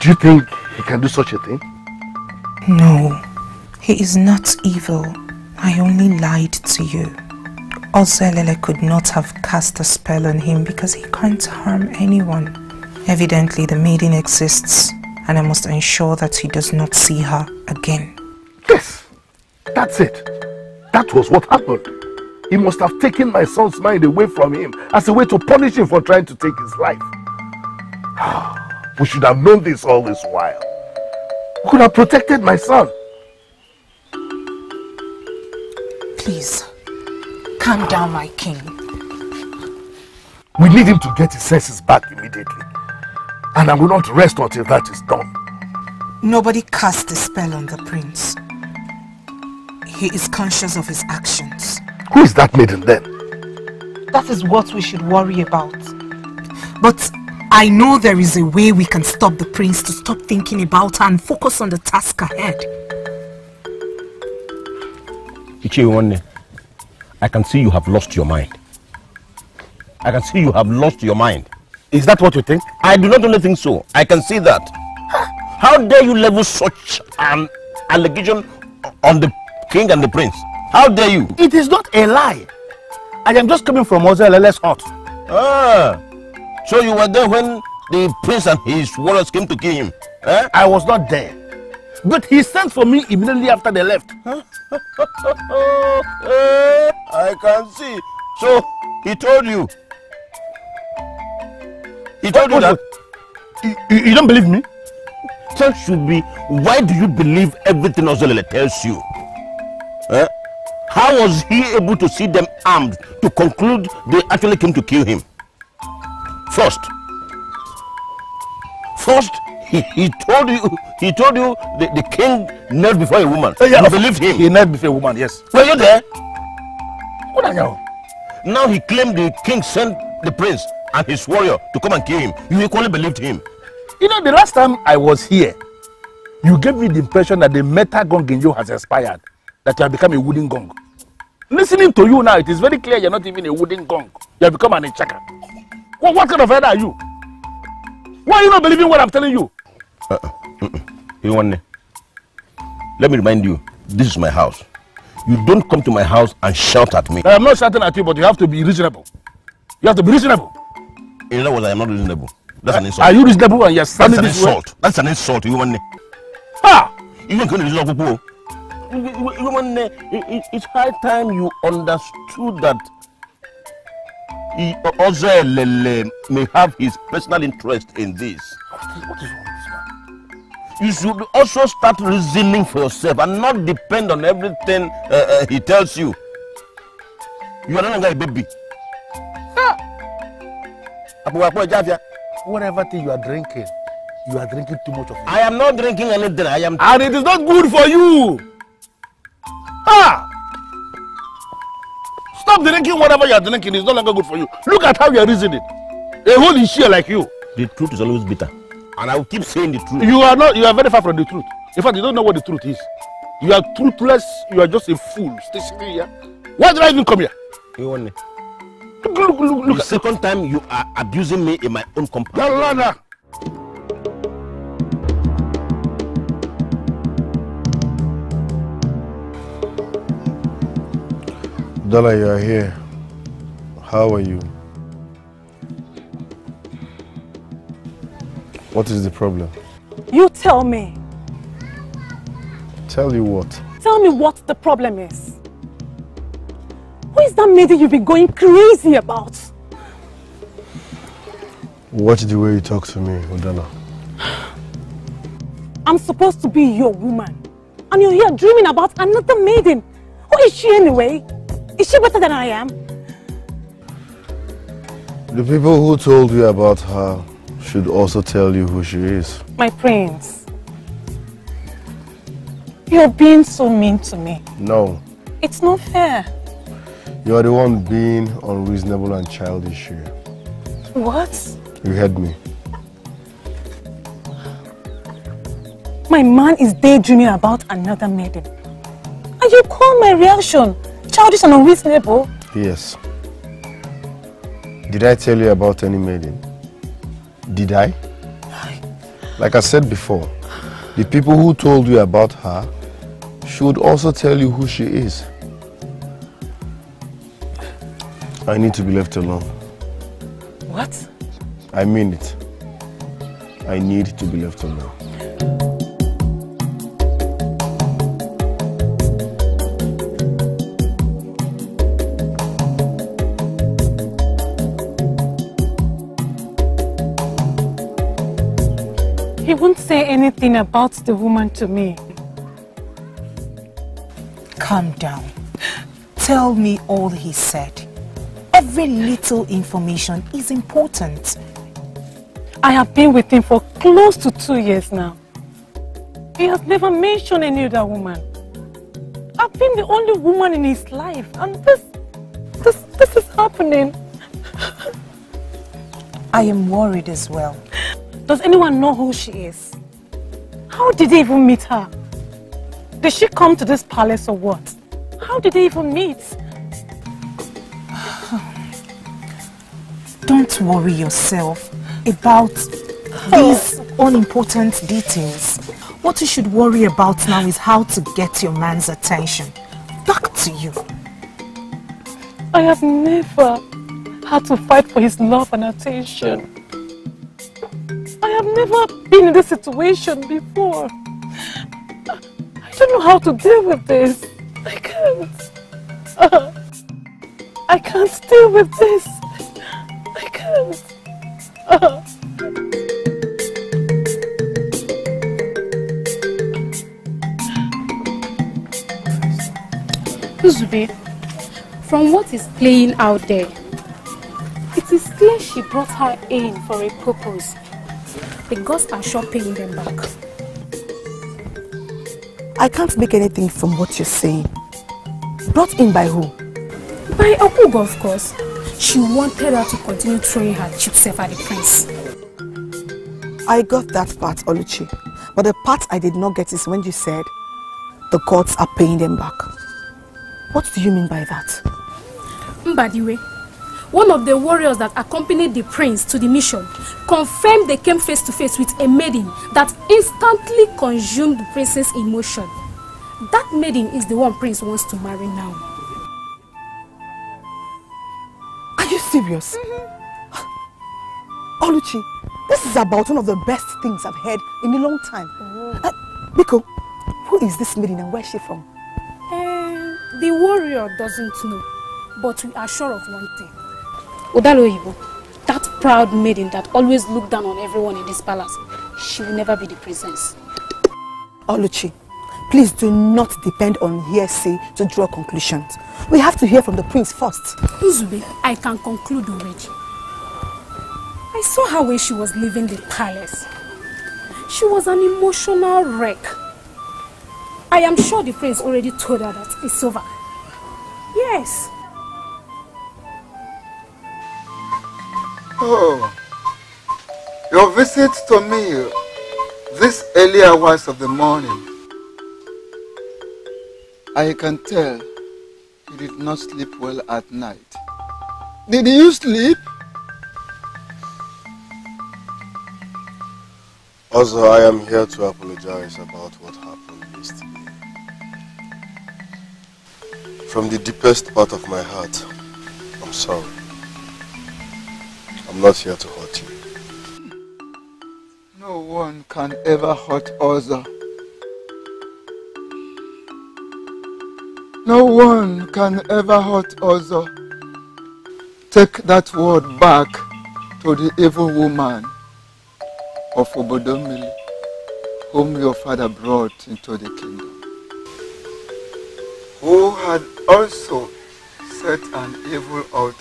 Do you think he can do such a thing? No, he is not evil. I only lied to you. Ozelele could not have cast a spell on him because he can't harm anyone. Evidently, the maiden exists, and I must ensure that he does not see her again. Yes, that's it. That was what happened. He must have taken my son's mind away from him as a way to punish him for trying to take his life. We should have known this all this while. We could have protected my son. Please, calm down, my king. We need him to get his senses back immediately. And I will not rest until that is done. Nobody cast a spell on the prince. He is conscious of his actions. Who is that maiden then? That is what we should worry about. But I know there is a way we can stop the prince to stop thinking about her and focus on the task ahead. Ichiwanne, I can see you have lost your mind. I can see you have lost your mind. Is that what you think? I do not only think so. I can see that. How dare you level such an allegation on the king and the prince? How dare you? It is not a lie. I am just coming from Ozelele's hut. Ah, so you were there when the prince and his warriors came to kill him? Eh? I was not there. But he sent for me immediately after they left. I can see. So he told you. He told you that. You don't believe me? That should be, why do you believe everything Ozelele tells you? Eh? How was he able to see them armed to conclude they actually came to kill him? First, he told you the king knelt before a woman. Yeah, you believed him? He knelt before a woman, yes. Were you there? What I know? Now he claimed the king sent the prince and his warrior to come and kill him. You equally believed him. You know, the last time I was here, you gave me the impression that the metal gong in you has expired, that you have become a wooden gong. Listening to you now, it is very clear you're not even a wooden gong. You have become an Ichaka. What kind of head are you? Why are you not believing what I'm telling you? Let me remind you, this is my house. You don't come to my house and shout at me. I'm not shouting at you, but you have to be reasonable. You have to be reasonable. In other words, I am not reasonable. That's an insult. Are you reasonable and you're standing this way? That's an insult. That's an insult. You want even when reasonable. It's high time you understood that Ozelele may have his personal interest in this. What is wrong with this man? You should also start reasoning for yourself and not depend on everything he tells you. You are no longer a baby. Whatever thing you are drinking too much of it. I am not drinking anything. And it is not good for you. Stop drinking whatever you are drinking. It's no longer good for you. Look at how you are reasoning. A whole is here like you. The truth is always bitter. And I will keep saying the truth. You are very far from the truth. In fact, you don't know what the truth is. You are truthless. You are just a fool. Stay sitting here. Why did I even come here? You Look. The second time you are abusing me in my own compound. Dala, you are here. How are you? What is the problem? You tell me. Tell you what? Tell me what the problem is. Who is that maiden you've been going crazy about? Watch the way you talk to me, Udala. I'm supposed to be your woman. And you're here dreaming about another maiden. Who is she anyway? Is she better than I am? The people who told you about her should also tell you who she is. My prince. You're being so mean to me. No. It's not fair. You are the one being unreasonable and childish here. What? You heard me. My man is daydreaming about another maiden. And you call my reaction childish and unreasonable? Yes. Did I tell you about any maiden? Did I? Like I said before, the people who told you about her should also tell you who she is. I need to be left alone. What? I mean it. I need to be left alone. He won't say anything about the woman to me. Calm down. tell me all he said. Every little information is important. I have been with him for close to 2 years now. He has never mentioned any other woman. I've been the only woman in his life, and this is happening. I am worried as well. Does anyone know who she is? How did they even meet her? Did she come to this palace or what? How did they even meet? Don't worry yourself about these unimportant details. What you should worry about now is how to get your man's attention. Back to you. I have never had to fight for his love and attention. I have never been in this situation before. I don't know how to deal with this. I can't. I can't deal with this. I can't. Uzube, from what is playing out there, it is clear she brought her in for a purpose. The gods are sure paying them back. I can't make anything from what you're saying. Brought in by who? By Okugo, of course. She wanted her to continue throwing her cheap self at the prince. I got that part, Oluchi. But the part I did not get is when you said the gods are paying them back. What do you mean by that? Mbadiwe, one of the warriors that accompanied the prince to the mission, confirmed they came face to face with a maiden that instantly consumed the prince's emotion. That maiden is the one prince wants to marry now. Are you serious? Oluchi, this is about one of the best things I've heard in a long time. Biko, who is this maiden and where is she from? The warrior doesn't know, but we are sure of one thing. Odaloyibo, that proud maiden that always looked down on everyone in this palace, she will never be the princess. Oluchi, please do not depend on hearsay to draw conclusions. We have to hear from the prince first. Uzube, I can conclude already. I saw her when she was leaving the palace. She was an emotional wreck. I am sure the prince already told her that it's over. Yes. Oh, your visit to me this early hours of the morning. I can tell you did not sleep well at night. Did you sleep? Also, I am here to apologize about what happened yesterday. From the deepest part of my heart, I'm sorry. I'm not here to hurt you. No one can ever hurt Oza. No one can ever hurt Oza. Take that word back to the evil woman of Obodomili, whom your father brought into the kingdom, who had also set an evil altar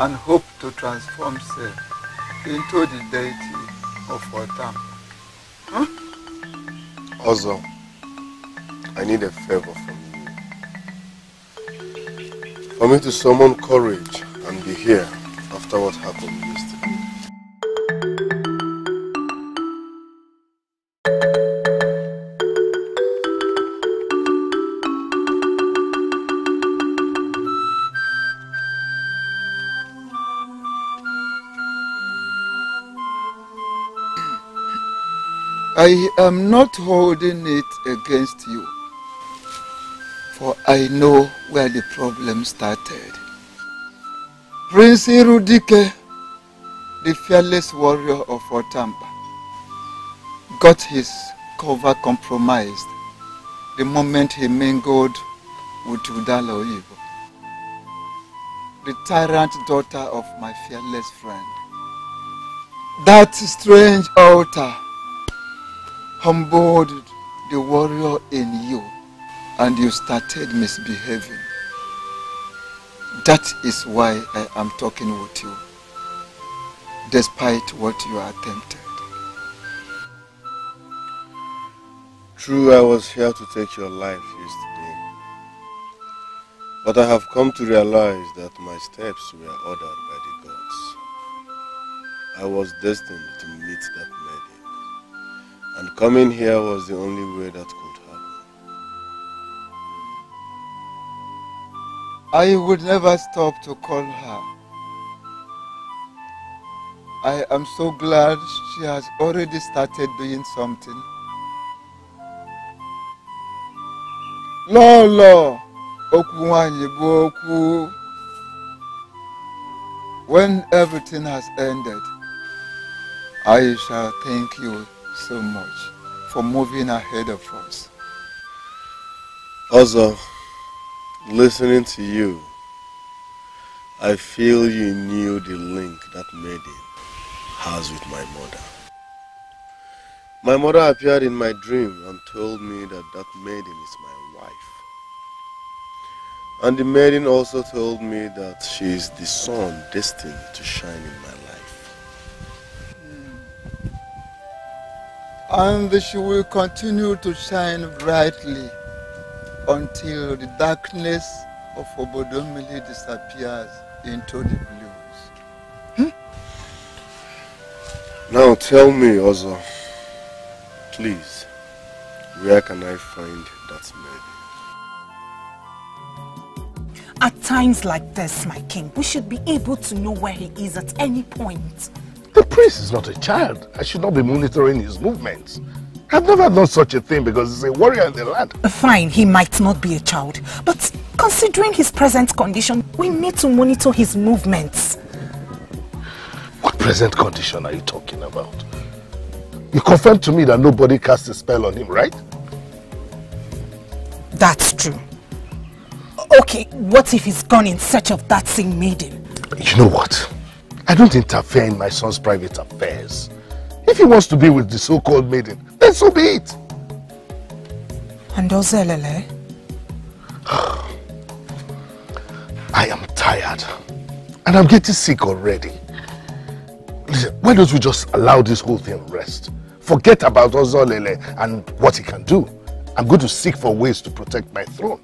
and hoped to transform herself into the deity of Otam. Huh? Also, I need a favor from you. For me to summon courage and be here after what happened yesterday. I am not holding it against you, for I know where the problem started. Prince Irudike, the fearless warrior of Otamba, got his cover compromised the moment he mingled with Udala Oyibo, the tyrant daughter of my fearless friend. That strange altar humbled the warrior in you, and you started misbehaving. That is why I am talking with you, despite what you attempted. True, I was here to take your life yesterday. But I have come to realize that my steps were ordered by the gods. I was destined to meet that maiden. And coming here was the only way that could happen. I would never stop to call her. I am so glad she has already started doing something. Lolo, when everything has ended, I shall thank you so much for moving ahead of us. Also, listening to you, I feel you knew the link that maiden has with my mother. My mother appeared in my dream and told me that that maiden is my wife. And the maiden also told me that she is the sun destined to shine in my life. And she will continue to shine brightly until the darkness of Obodomili disappears into the blues. Now tell me, Ozo, please, where can I find that maiden? At times like this, my king, we should be able to know where he is at any point. The prince is not a child. I should not be monitoring his movements. I've never done such a thing because he's a warrior in the land. Fine, he might not be a child, but considering his present condition, we need to monitor his movements. What present condition are you talking about? You confirmed to me that nobody cast a spell on him, right? That's true. Okay, what if he's gone in search of that same maiden? You know what? I don't interfere in my son's private affairs. If he wants to be with the so-called maiden, then so be it. And Ozelele? I am tired. And I'm getting sick already. Listen, why don't we just allow this whole thing rest? Forget about Ozolele and what he can do. I'm going to seek for ways to protect my throne.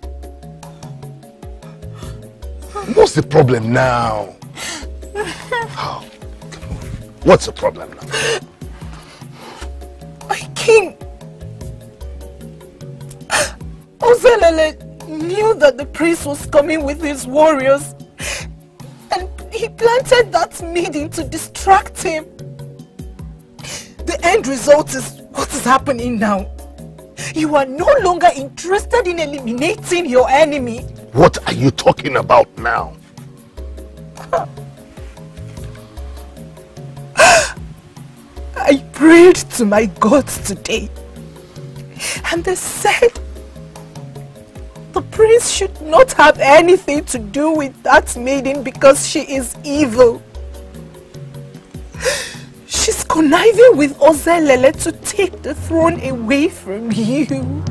What's the problem now? Oh, what's the problem now? My king! Ozelele knew that the prince was coming with his warriors, and he planted that maiden to distract him. The end result is what is happening now. You are no longer interested in eliminating your enemy. What are you talking about now? I prayed to my gods today, and they said the prince should not have anything to do with that maiden because she is evil. She's conniving with Ozelele to take the throne away from you.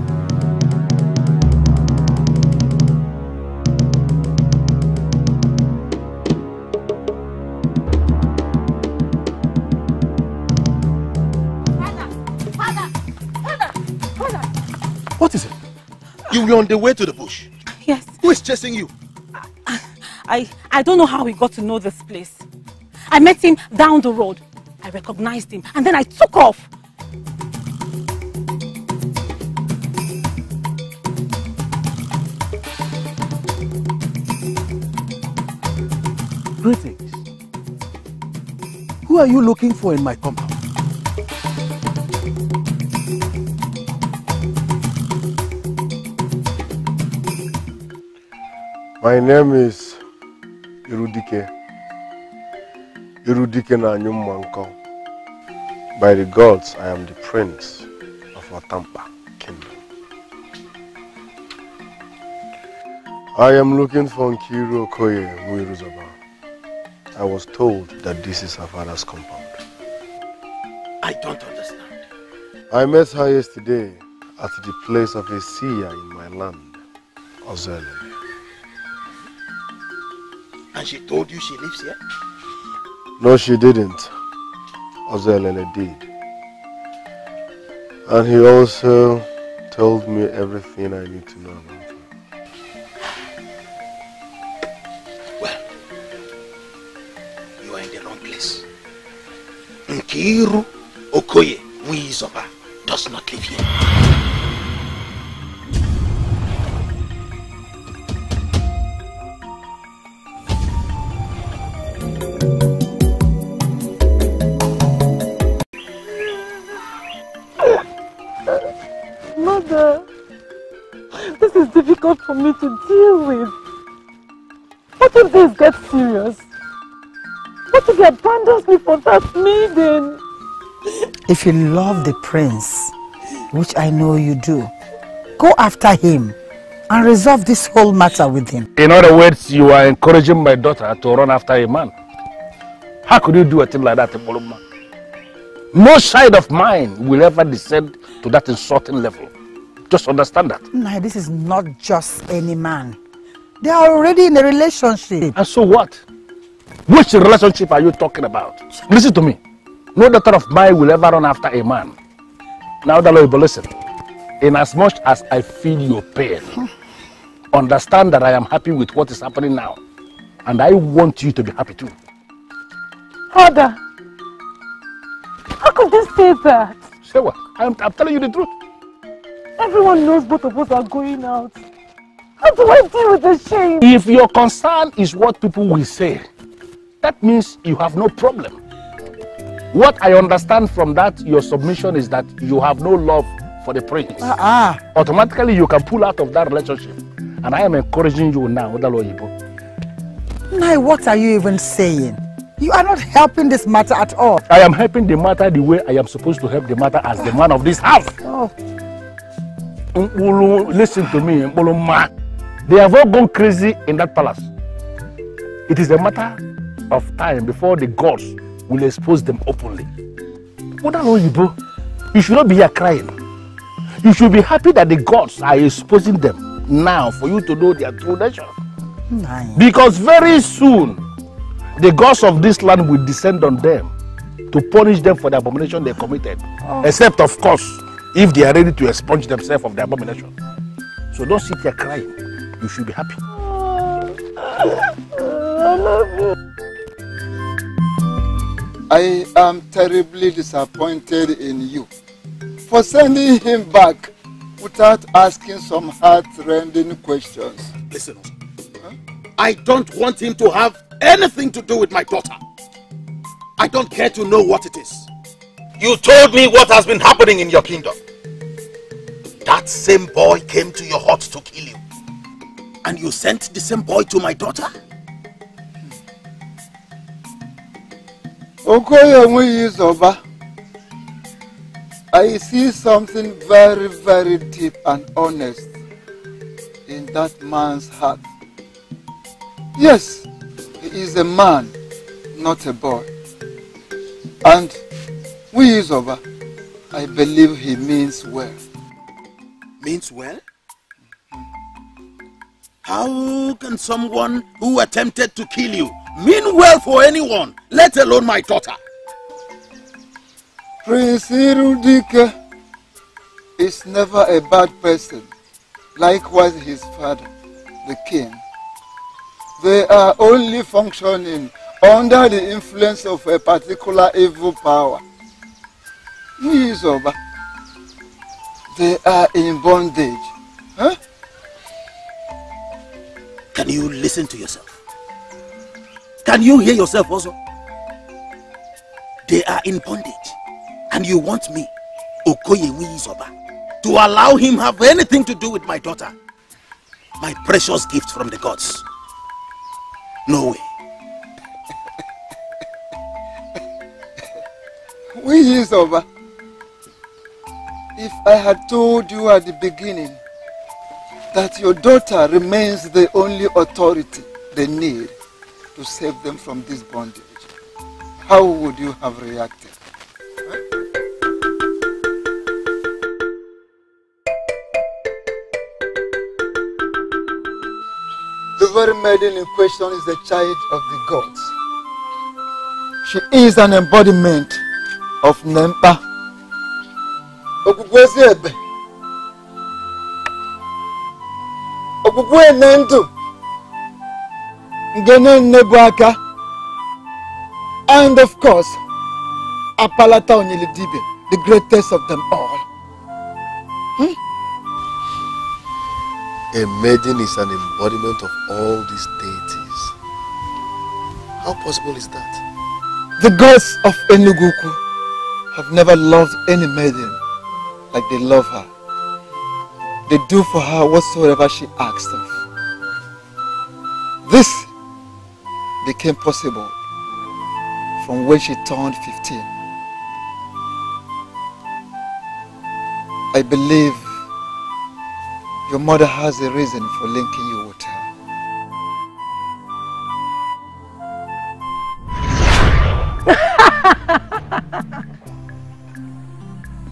What is it? You were on the way to the bush. Yes. Who is chasing you? I don't know how he got to know this place. I met him down the road. I recognized him and then I took off. Greetings. Who are you looking for in my compound? My name is Irudike. Irudike na Nyumanko. By the gods, I am the prince of Watampa kingdom. I am looking for Nkiru Okoye Muiruzaba. I was told that this is her father's compound. I don't understand. I met her yesterday at the place of a seer in my land, Ozelele. And she told you she lives here? No, she didn't. Ozelele did. And he also told me everything I need to know about her. Well, you are in the wrong place. Nkiru Okoye Wizoba does not live here. Mother, this is difficult for me to deal with. What if this gets serious? What if he abandons me for that maiden? If you love the prince, which I know you do, go after him and resolve this whole matter with him. In other words, you are encouraging my daughter to run after a man. How could you do a thing like that, Boloma? No side of mine will ever descend to that insulting level. Just understand that. Nah, this is not just any man. They are already in a relationship. And so what? Which relationship are you talking about? Listen to me. No daughter of mine will ever run after a man. Now, but listen. In as much as I feel your pain, understand that I am happy with what is happening now. And I want you to be happy too. Father, how could you say that? Say what? I'm telling you the truth. Everyone knows both of us are going out. How do I deal with the shame? If your concern is what people will say, that means you have no problem. What I understand from that, your submission is that you have no love for the prince. Automatically, you can pull out of that relationship. And I am encouraging you now, Nai, what are you even saying? You are not helping this matter at all. I am helping the matter the way I am supposed to help the matter as the man of this house. Oh. Listen to me, they have all gone crazy in that palace. It is a matter of time before the gods will expose them openly. You should not be here crying. You should be happy that the gods are exposing them now for you to know their true nature. Nice. Because very soon, the gods of this land will descend on them to punish them for the abomination they committed. Oh. Except, of course, if they are ready to expunge themselves of the abomination. So don't sit here crying. You should be happy. I love you. I am terribly disappointed in you for sending him back without asking some heart-rending questions. Listen, I don't want him to have anything to do with my daughter. I don't care to know what it is. You told me what has been happening in your kingdom. That same boy came to your hut to kill you. And you sent the same boy to my daughter? Okoye, I see something very, very deep and honest in that man's heart. Yes, he is a man, not a boy. And I believe he means well. Means well? How can someone who attempted to kill you mean well for anyone, let alone my daughter? Prince Irudike is never a bad person. Likewise his father, the king. They are only functioning under the influence of a particular evil power. They are in bondage. Huh? Can you listen to yourself? Can you hear yourself also? They are in bondage. And you want me, Okoye Wizoba, to allow him have anything to do with my daughter? My precious gift from the gods. No way. Wizoba, if I had told you at the beginning that your daughter remains the only authority they need to save them from this bondage, how would you have reacted? very maiden in question is a child of the gods. She is an embodiment of Nempa. Okugwezebe. Okugwe Nendu. Ngene Nebuaka. And of course, Apalata Onyilidibe, the greatest of them all. A maiden is an embodiment of all these deities. How possible is that? The gods of Enuguku have never loved any maiden like they love her. They do for her whatsoever she asks of. This became possible from when she turned 15. I believe your mother has a reason for linking you with her.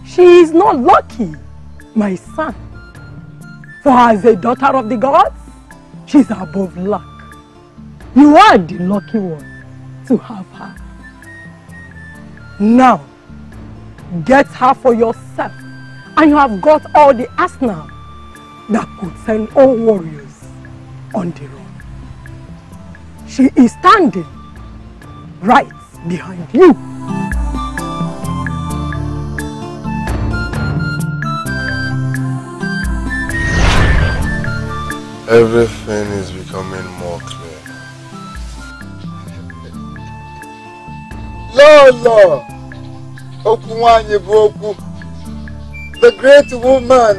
She is not lucky, my son. For as a daughter of the gods, she's above luck. You are the lucky one to have her. Now, get her for yourself, and you have got all the arsenal that could send all warriors on the run. She is standing right behind you. Everything is becoming more clear. Lolo! Okuwanyi Boku, the great woman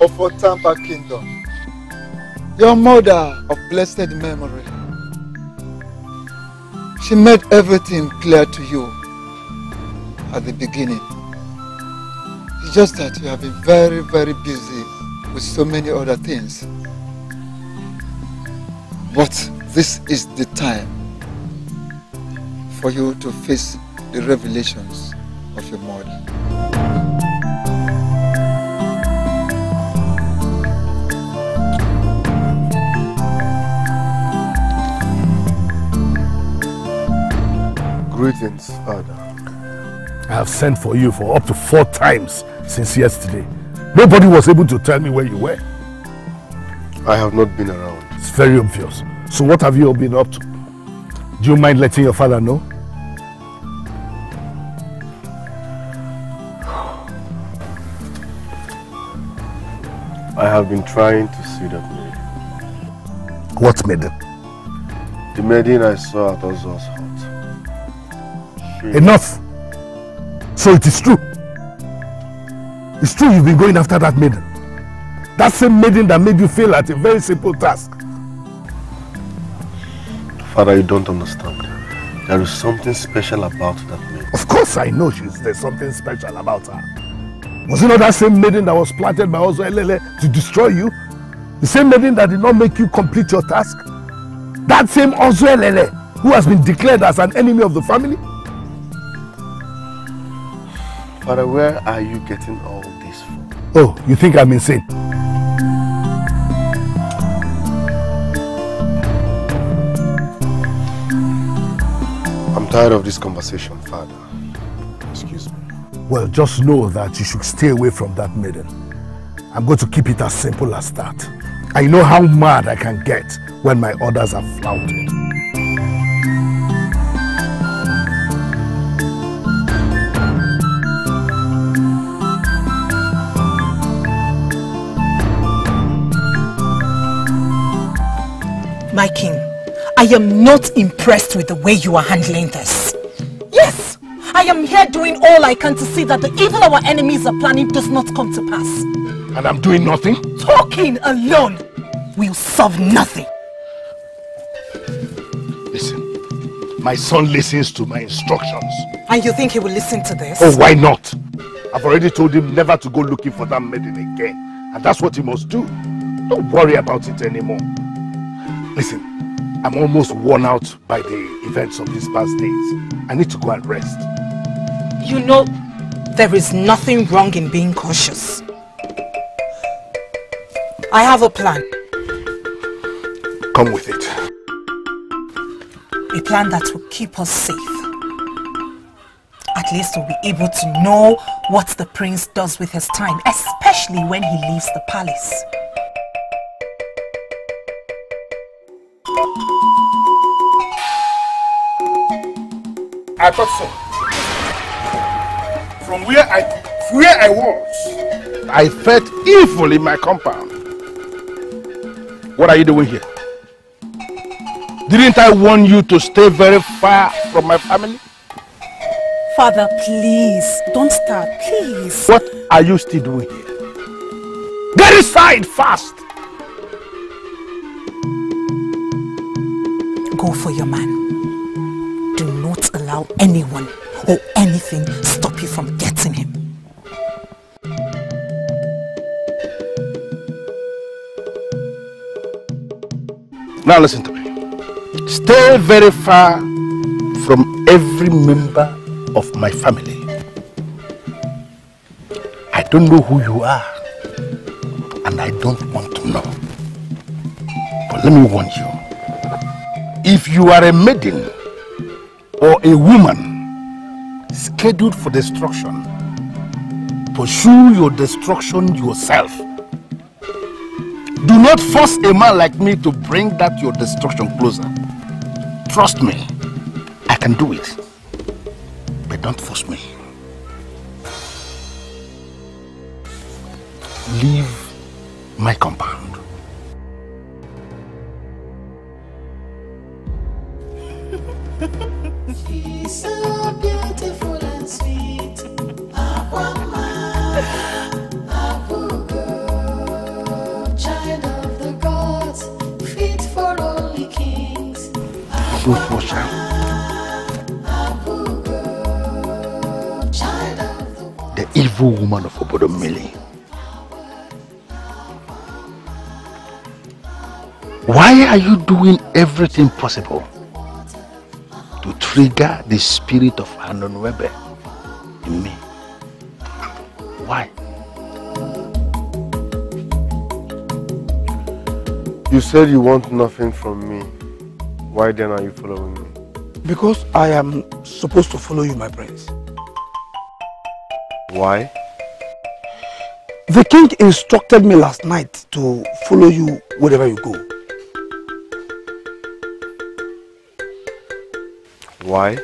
of Otampa Kingdom, your mother of blessed memory. She made everything clear to you at the beginning. It's just that you have been very, very busy with so many other things. But this is the time for you to face the revelations of your mother. Greetings, Father. I have sent for you for up to 4 times since yesterday. Nobody was able to tell me where you were. I have not been around. It's very obvious. So what have you all been up to? Do you mind letting your father know? I have been trying to see that maiden. What maiden? The maiden I saw at Ozo's hut. Enough! So it is true. It's true you've been going after that maiden. That same maiden that made you fail at a very simple task. Father, you don't understand. There is something special about that maiden. Of course I know there's something special about her. Was it not that same maiden that was planted by Ozo Elele to destroy you? The same maiden that did not make you complete your task? That same Ozo Elele who has been declared as an enemy of the family? Father, where are you getting all this from? Oh, you think I'm insane? I'm tired of this conversation, Father. Excuse me. Well, just know that you should stay away from that maiden. I'm going to keep it as simple as that. I know how mad I can get when my orders are flouted. My king, I am not impressed with the way you are handling this. Yes, I am here doing all I can to see that the evil our enemies are planning does not come to pass. And I'm doing nothing? Talking alone will solve nothing. Listen, my son listens to my instructions. And you think he will listen to this? Oh, why not? I've already told him never to go looking for that maiden again. And that's what he must do. Don't worry about it anymore. Listen, I'm almost worn out by the events of these past days. I need to go and rest. You know, there is nothing wrong in being cautious. I have a plan. come with it. A plan that will keep us safe. At least we'll be able to know what the prince does with his time, especially when he leaves the palace. I thought so. From where I was, I felt evil in my compound. What are you doing here? Didn't I warn you to stay very far from my family? Father, please, don't start, please. What are you still doing here? Get inside fast! Go for your man. Do not allow anyone or anything stop you from getting him. Now listen to me. Stay very far from every member of my family. I don't know who you are, and I don't want to know. But let me warn you. If you are a maiden or a woman scheduled for destruction, pursue your destruction yourself. Do not force a man like me to bring that your destruction closer. Trust me, I can do it. But don't force me. Leave my compound. She's so beautiful and sweet. Child of the gods, fit for only kings. Ruth, watch out. The evil woman of Obodomili. Why are you doing everything possible to trigger the spirit of Anonwebe in me? Why? You said you want nothing from me. Why then are you following me? Because I am supposed to follow you, my prince. Why? The king instructed me last night to follow you wherever you go. Why?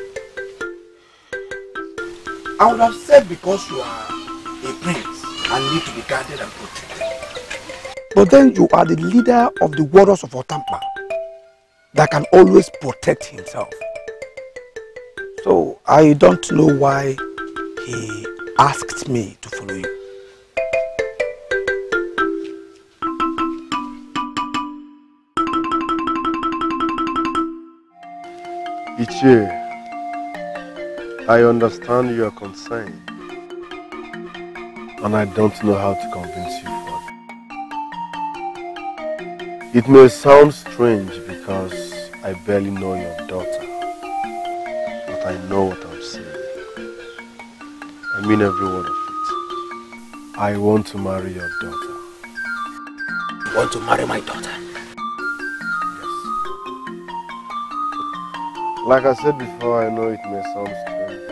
I would have said because you are a prince and need to be guarded and protected. But then you are the leader of the warriors of Otampa that can always protect himself. So I don't know why he asked me to follow you. Ichie, I understand your concern, and I don't know how to convince you further. It may sound strange because I barely know your daughter, but I know what I'm saying. I mean every word of it. I want to marry your daughter. You want to marry my daughter? Like I said before, I know it may sound strange,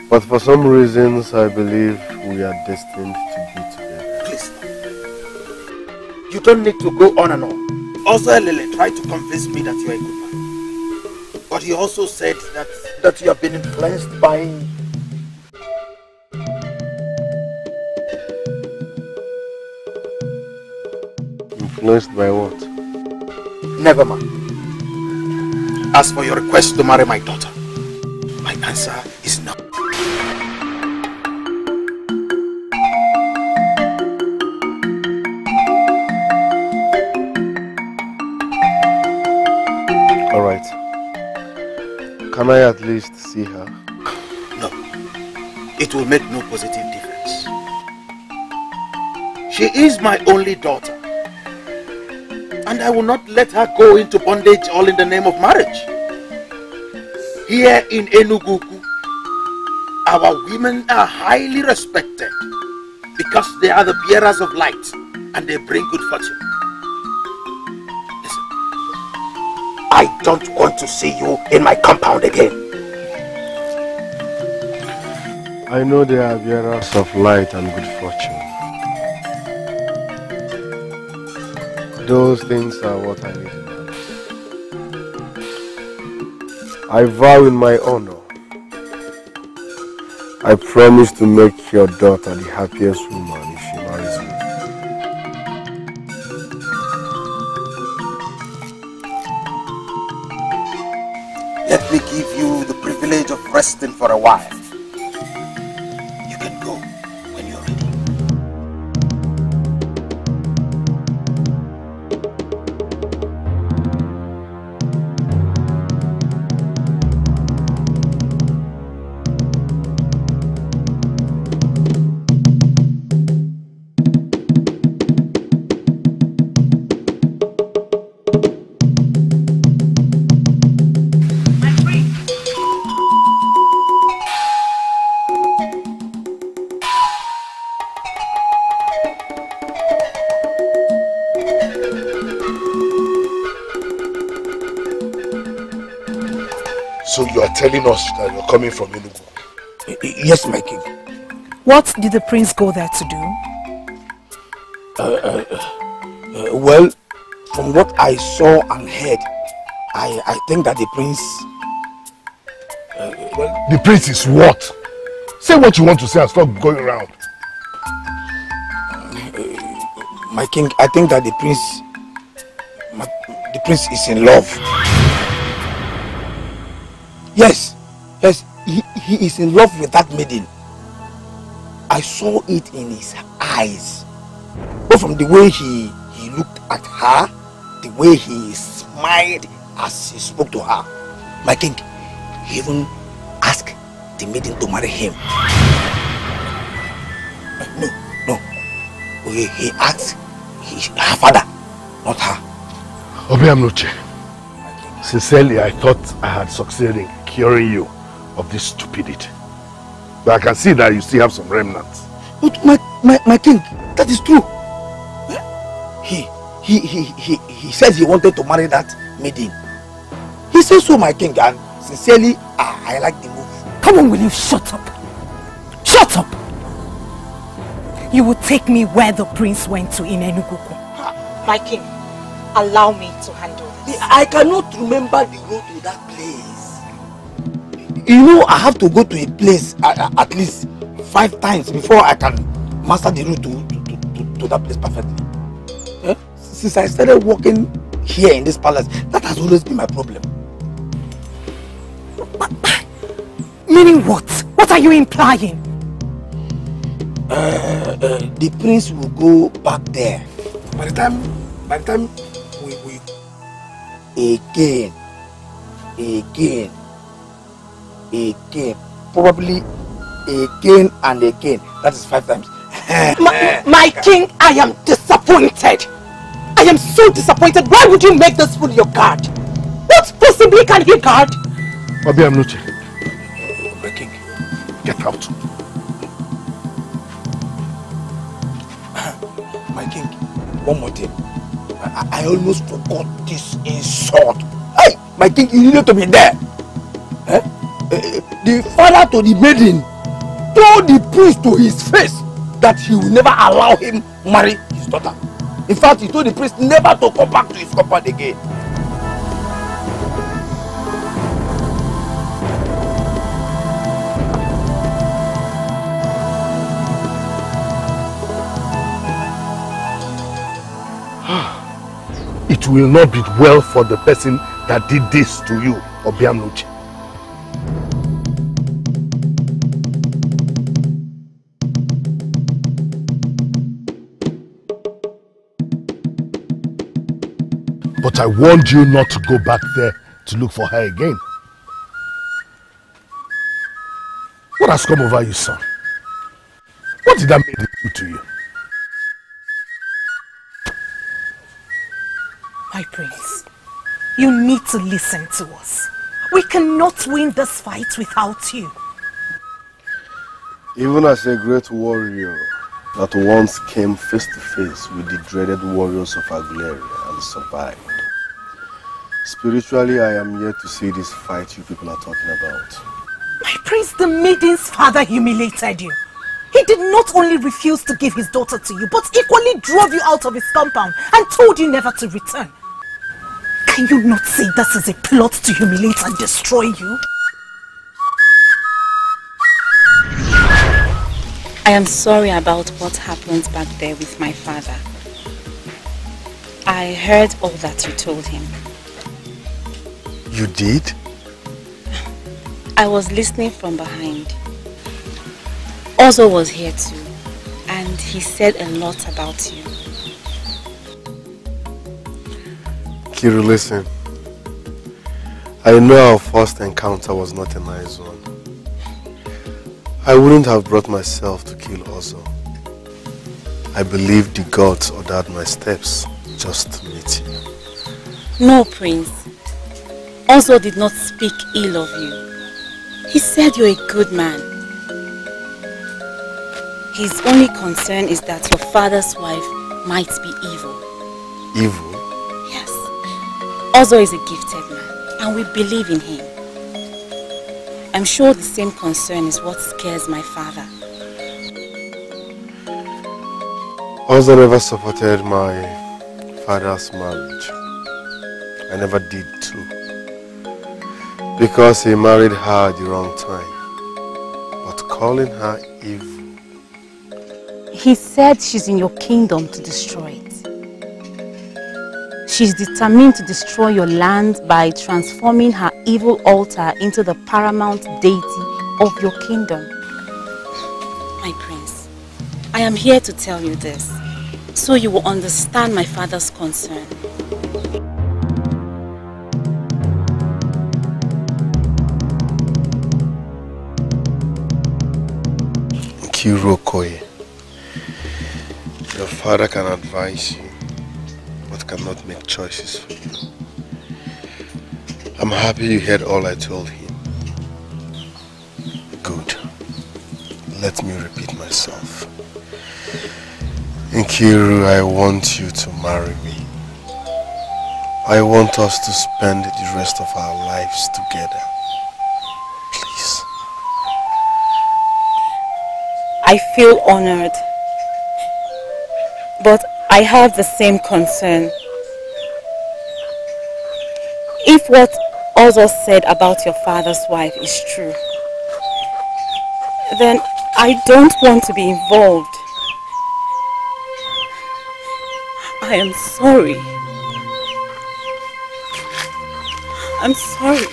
but for some reasons I believe we are destined to be together. Please. You don't need to go on and on. Also, Lele tried to convince me that you are a good man. But he also said that you have been influenced by... Influenced by what? Never mind. As for your request to marry my daughter, my answer is no. All right. Can I at least see her? No. It will make no positive difference. She is my only daughter. And I will not let her go into bondage all in the name of marriage. Here in Enugu, our women are highly respected because they are the bearers of light and they bring good fortune. Listen, I don't want to see you in my compound again. I know they are bearers of light and good fortune. Those things are what I need in my life. I vow in my honor, I promise to make your daughter the happiest woman if she marries me. Let me give you the privilege of resting for a while. You can go when you're ready. So you are telling us that you're coming from Enugu? Yes, my king. What did the prince go there to do? Well, from what I saw and heard, I think that the prince... The prince is what? Say what you want to say and stop going around. My king, I think that the prince is in love. Yes, he is in love with that maiden. I saw it in his eyes. Both from the way he looked at her, the way he smiled as he spoke to her. My king, he even asked the maiden to marry him. No. He asked her father, not her. Obiamnuche, sincerely I thought I had succeeded in curing you of this stupidity. But I can see that you still have some remnants. But my king, that is true. He says he wanted to marry that maiden. He says so, my king, and sincerely I like the move. Come on, will you shut up? Shut up! You will take me where the prince went to in Enugu. My king, allow me to handle this. I cannot remember the road to that place. You know, I have to go to a place at least 5 times before I can master the route to that place perfectly. Since I started working here in this palace, that has always been my problem. Meaning what? What are you implying? The prince will go back there. By the time we again, probably again and again. That is 5 times. My king, I am disappointed. I am so disappointed. Why would you make this fool your guard? What possibly can he guard? Obiamnuche, my king, get out. My king, one more thing. I almost forgot this insult. Hey, my king, you needed to be there. The father to the maiden told the priest to his face that he will never allow him marry his daughter. In fact, he told the priest never to come back to his compound again. It will not be well for the person that did this to you, Obiamnuche. But I warned you not to go back there to look for her again. What has come over you, son? What did that maiden do to you? My prince, you need to listen to us. We cannot win this fight without you. Even as a great warrior, that once came face to face with the dreaded warriors of Aguilera and survived. Spiritually, I am yet to see this fight you people are talking about. My prince, the maiden's father humiliated you. He did not only refuse to give his daughter to you, but equally drove you out of his compound and told you never to return. Can you not see this is a plot to humiliate and destroy you? I am sorry about what happened back there with my father. I heard all that you told him. You did? I was listening from behind. Ozo was here too, and he said a lot about you. Kiru, listen. I know our first encounter was not a nice one. I wouldn't have brought myself to kill Ozo. I believe the gods ordered my steps just to meet you. No, Prince. Ozo did not speak ill of you. He said you're a good man. His only concern is that your father's wife might be evil. Evil? Yes. Ozo is a gifted man, and we believe in him. I'm sure the same concern is what scares my father. Ozo never supported my father's marriage. I never did too. Because he married her at the wrong time. But calling her evil. He said she's in your kingdom to destroy it. She's determined to destroy your land by transforming her evil altar into the paramount deity of your kingdom. My prince, I am here to tell you this, so you will understand my father's concern. Kiru Okoye, your father can advise you, but cannot make choices for you. I'm happy you heard all I told him. Good. Let me repeat myself. Nkiru, I want you to marry me. I want us to spend the rest of our lives together. Please. I feel honored, but I have the same concern. If what Ozo said about your father's wife is true, then I don't want to be involved. I am sorry. I'm sorry.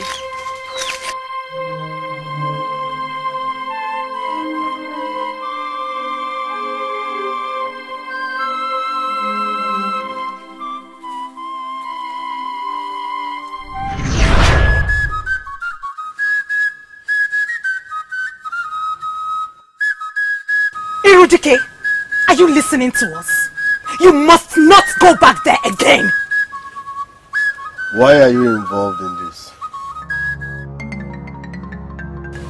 Irudike, are you listening to us? You must not go back there again! Why are you involved in this?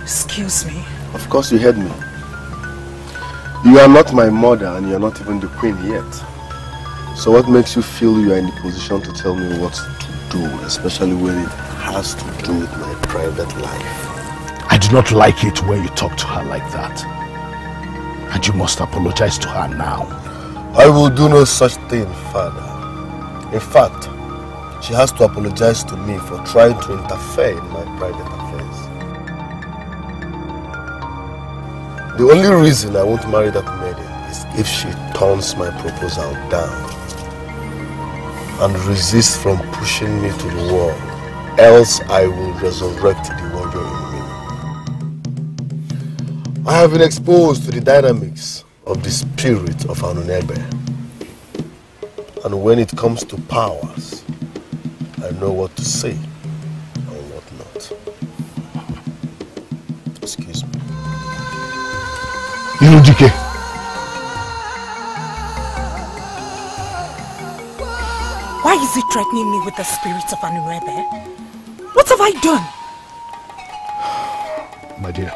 Excuse me? Of course you heard me. You are not my mother and you are not even the queen yet. So what makes you feel you are in the position to tell me what to do, especially when it has to do with my private life? I do not like it when you talk to her like that. And you must apologize to her now. I will do no such thing, Father. In fact, she has to apologize to me for trying to interfere in my private affairs. The only reason I won't marry that maiden is if she turns my proposal down and resists from pushing me to the wall. Else I will resurrect the warrior in me. I have been exposed to the dynamics of the spirit of Anunebe. And when it comes to powers, I know what to say and what not. Excuse me. Irudike. Why is he threatening me with the spirit of Anunebe? What have I done? My dear,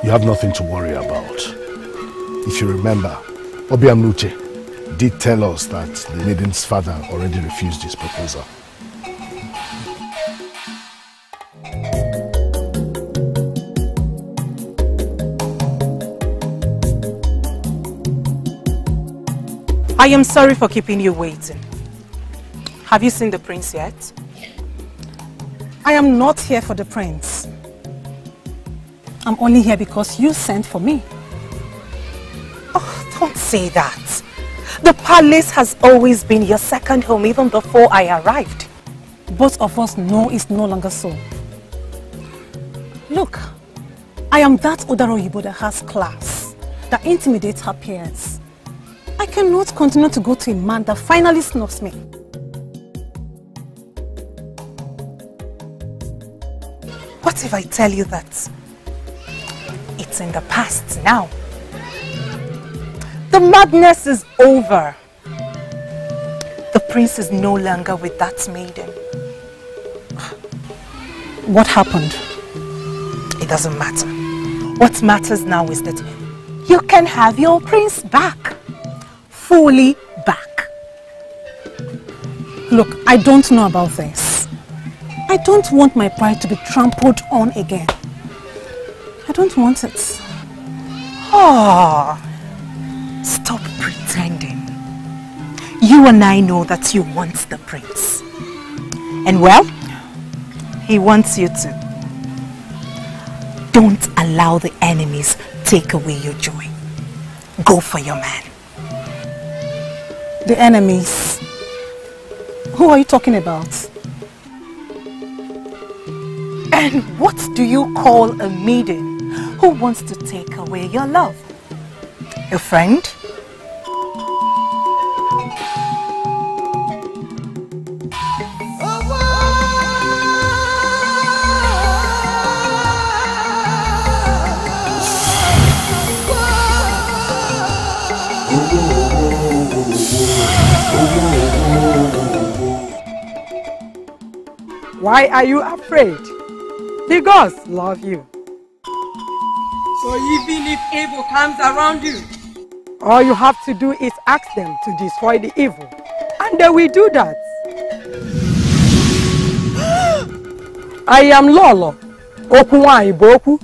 you have nothing to worry about. If you remember, Obiamnuche did tell us that the maiden's father already refused his proposal. I am sorry for keeping you waiting. Have you seen the prince yet? I am not here for the prince. I'm only here because you sent for me. Oh, don't say that. The palace has always been your second home even before I arrived. Both of us know it's no longer so. Look, I am that Odaroyibo that has class, that intimidates her peers. I cannot continue to go to a man that finally snubs me. What if I tell you that it's in the past now? The madness is over. The prince is no longer with that maiden. What happened? It doesn't matter. What matters now is that you can have your prince back. Fully back. Look, I don't know about this. I don't want my pride to be trampled on again. I don't want it. Oh, stop pretending. You and I know that you want the prince. And well, he wants you too. Don't allow the enemies take away your joy. Go for your man. The enemies? Who are you talking about? And what do you call a maiden who wants to take away your love? A friend? Why are you afraid? The gods love you. So even if evil comes around you, all you have to do is ask them to destroy the evil. And they will do that. I am Lolo, Okunwa Iboku.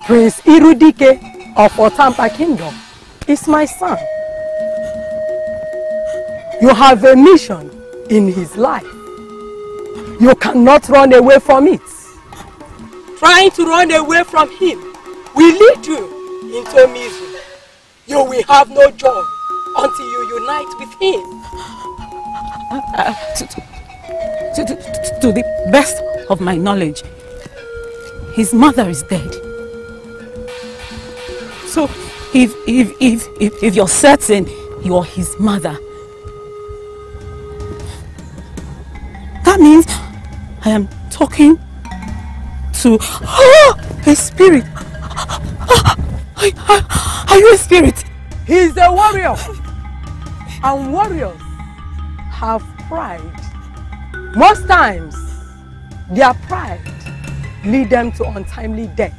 Prince Irudike of Otampa Kingdom is my son. You have a mission in his life. You cannot run away from it. trying to run away from him will lead you into misery. You will have no joy until you unite with him. To the best of my knowledge, his mother is dead. So if you're certain you're his mother, that means I am talking to a spirit. Are you a spirit? He's a warrior. And warriors have pride. Most times, their pride leads them to untimely death.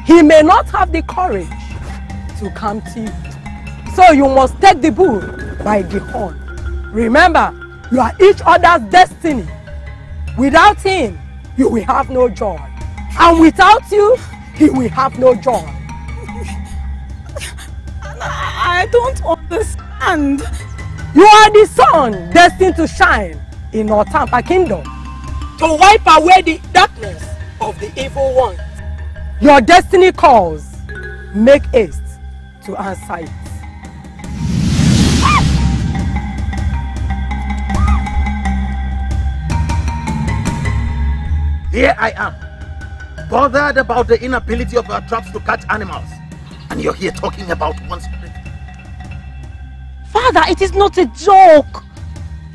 He may not have the courage to come to you. So you must take the bull by the horn. Remember, you are each other's destiny. Without him, you will have no joy. And without you, he will have no joy. I don't understand. You are the sun destined to shine in our Tampa Kingdom, to wipe away the darkness of the evil one. Your destiny calls. Make haste to answer it. Here I am, bothered about the inability of our traps to catch animals. And you're here talking about one spirit. Father, it is not a joke.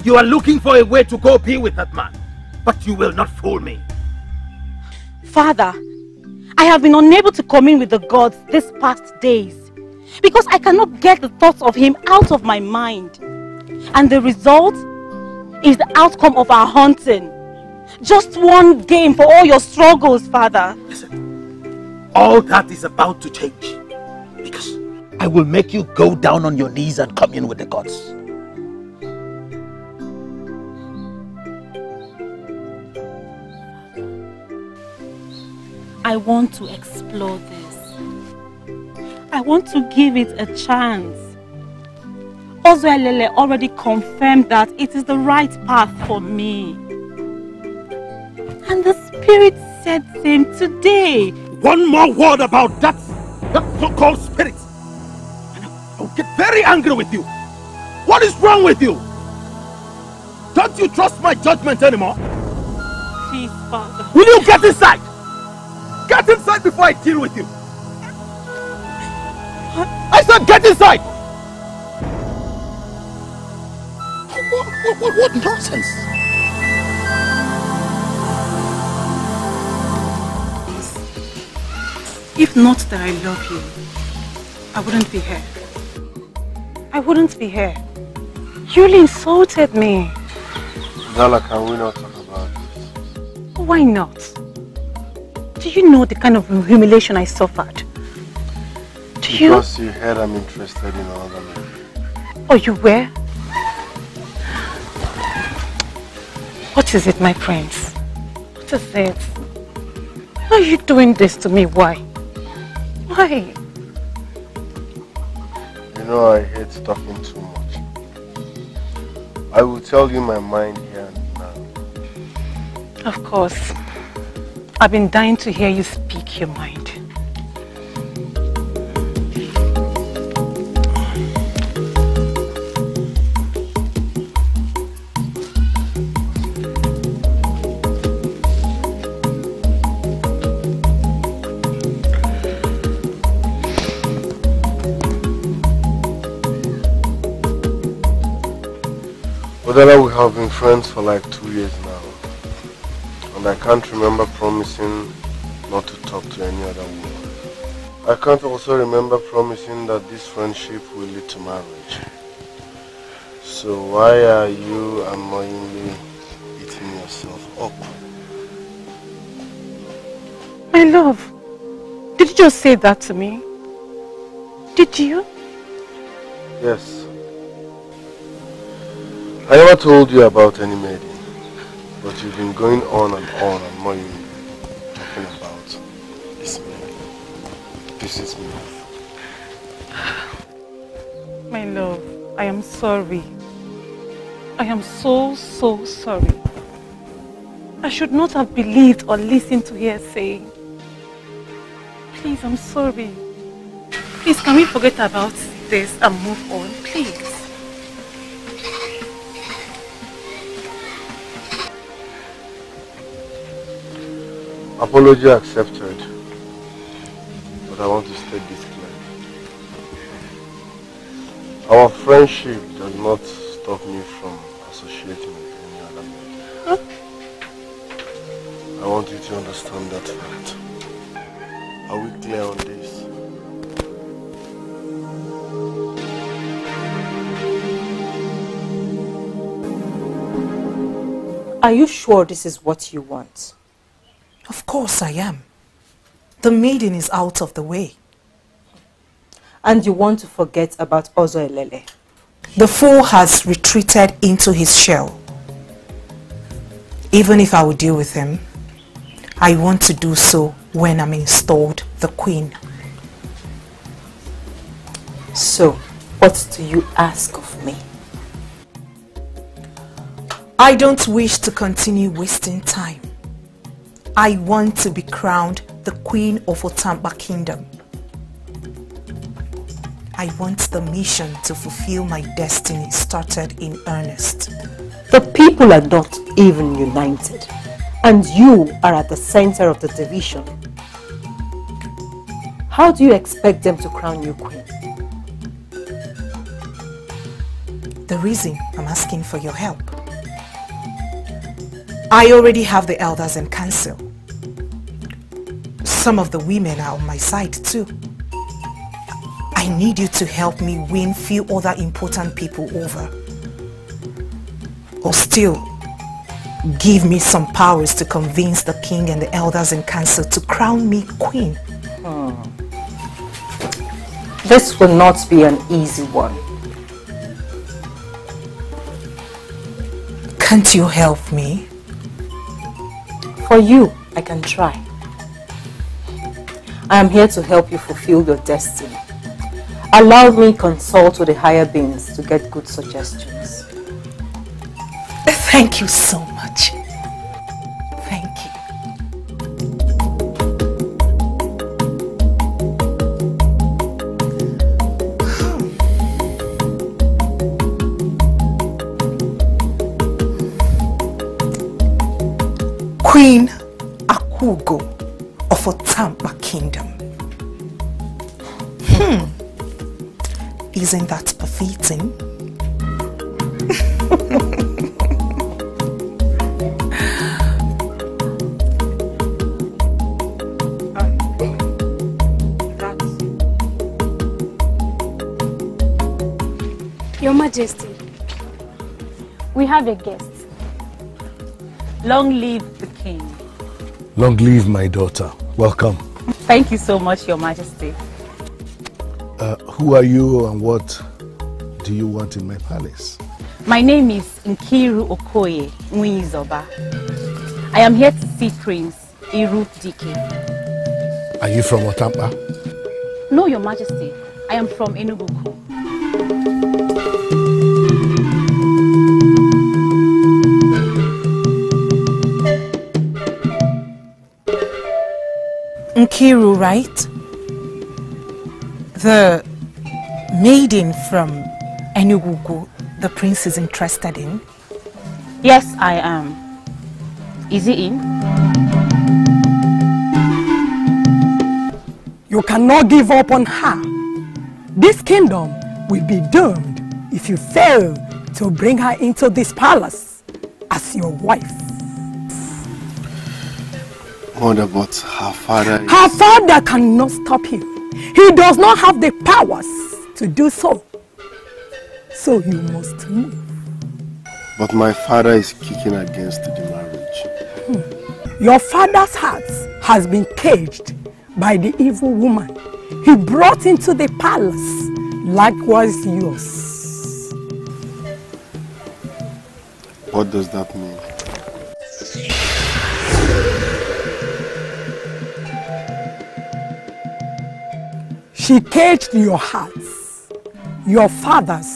You are looking for a way to go be with that man, but you will not fool me. Father, I have been unable to commune with the gods these past days because I cannot get the thoughts of him out of my mind. And the result is the outcome of our hunting. Just one game for all your struggles, Father. Listen, all that is about to change because I will make you go down on your knees and commune with the gods. I want to explore this. I want to give it a chance. Ozoelele already confirmed that it is the right path for me. And the spirit said same today. One more word about that so-called spirit, and I'll get very angry with you. What is wrong with you? Don't you trust my judgment anymore? Please, Father. Will you get inside? Get inside before I deal with you. I said get inside! What nonsense? If not that I love you, I wouldn't be here. I wouldn't be here. You really insulted me. Dala, can we not talk about this? Why not? Do you know the kind of humiliation I suffered? Because you heard I'm interested in another man. Oh, you were? What is it, my prince? What is it? Why are you doing this to me? Why? Why? You know I hate talking too much. I will tell you my mind here and now. Of course. I've been dying to hear you speak your mind. Odala, we have been friends for like 2 years now. And I can't remember promising not to talk to any other woman. I can't also remember promising that this friendship will lead to marriage. So why are you annoyingly eating yourself up? My love, did you just say that to me? Did you? Yes. I never told you about any maiden, but you've been going on and annoyingly talking about this maiden. This is me. My love, I am sorry. I am so sorry. I should not have believed or listened to hearsay. Please, I'm sorry. Please, can we forget about this and move on, please? Apology accepted, but I want to state this clearly. Our friendship does not stop me from associating with any other man. Huh? I want you to understand that fact. Are we clear on this? Are you sure this is what you want? Of course I am. The maiden is out of the way. And you want to forget about Ozoelele? The fool has retreated into his shell. Even if I will deal with him, I want to do so when I'm installed the queen. So, what do you ask of me? I don't wish to continue wasting time. I want to be crowned the Queen of Otamba Kingdom. I want the mission to fulfill my destiny started in earnest. The people are not even united, and you are at the center of the division. How do you expect them to crown you queen? The reason I'm asking for your help. I already have the elders in council. Some of the women are on my side too. I need you to help me win few other important people over. Or still, give me some powers to convince the king and the elders in council to crown me queen. This will not be an easy one. Can't you help me? For you, I can try. I am here to help you fulfill your destiny. Allow me consult with the higher beings to get good suggestions. Thank you so much. Thank you. Queen Akugo of Otampa Kingdom. Isn't that befitting? Your Majesty, we have a guest. Long live the king. Long live my daughter. Welcome. Thank you so much, Your Majesty. Who are you and what do you want in my palace? My name is Nkiru Okoye Nwizoba. I am here to see Prince Iru Dike. Are you from Otampa? No, Your Majesty. I am from Enugu. Nkiru, right? The maiden from Enugu the prince is interested in? Yes, I am. Is he in? You cannot give up on her. This kingdom will be doomed if you fail to bring her into this palace as your wife. Mother, but her father is... Her father cannot stop him. He does not have the powers to do so. So you must move. But my father is kicking against the marriage. Your father's heart has been caged by the evil woman he brought into the palace, likewise yours. What does that mean? She caged your hearts, your fathers,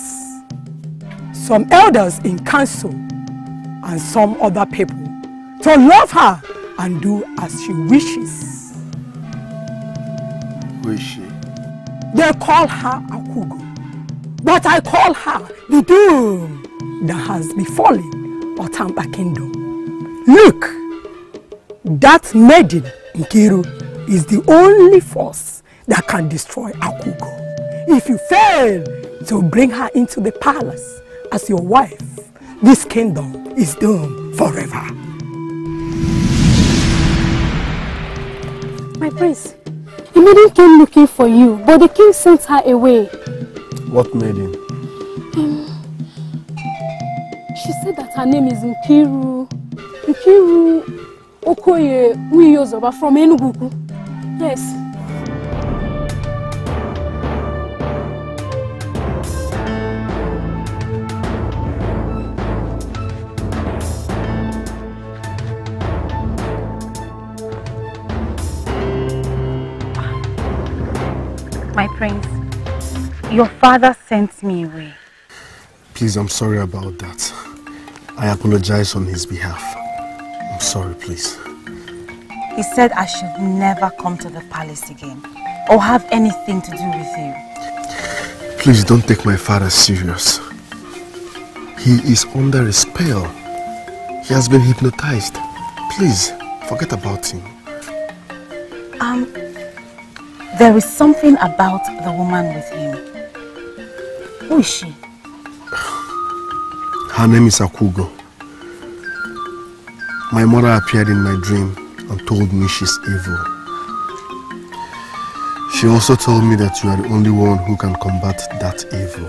some elders in council, and some other people to love her and do as she wishes. Who is she? They call her Akugo, but I call her the doom that has befallen Otampa Kingdom. Look, that maiden Nkiru is the only force that can destroy Akugo. If you fail to bring her into the palace as your wife, this kingdom is doomed forever. My prince, the maiden came looking for you, but the king sent her away. What maiden? She said that her name is Nkiru Okoye Nwizoba from Enugu. Yes. My prince, your father sent me away. Please, I'm sorry about that. I apologize on his behalf. I'm sorry, please. He said I should never come to the palace again or have anything to do with you. Please don't take my father serious. He is under a spell. He has been hypnotized. Please, forget about him. There is something about the woman with him. Who is she? Her name is Akugo. My mother appeared in my dream and told me she's evil. She also told me that you are the only one who can combat that evil.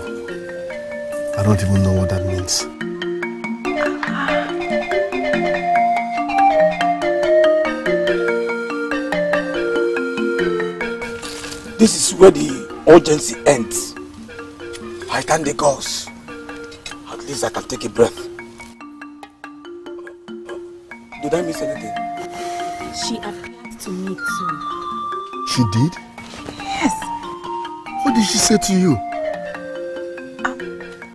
I don't even know what that means. This is where the urgency ends. I thank the gods. At least I can take a breath. Did I miss anything? She appeared to me too. She did? Yes. What did she say to you?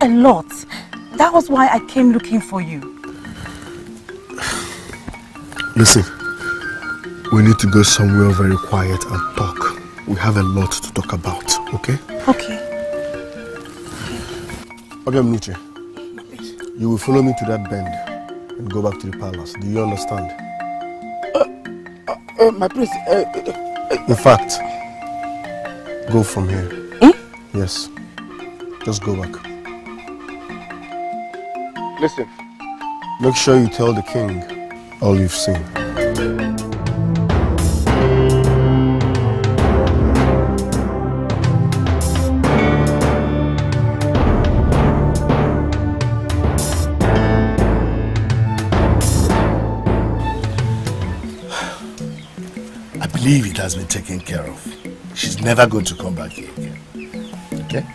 A lot. That was why I came looking for you. Listen, we need to go somewhere very quiet and talk. We have a lot to talk about, okay? Okay. Okay, Mnuche. You will follow me to that bend and go back to the palace. Do you understand? My prince, in fact, go from here. Yes. Just go back. Listen. Make sure you tell the king all you've seen. I believe it has been taken care of. She's never going to come back here again. Okay?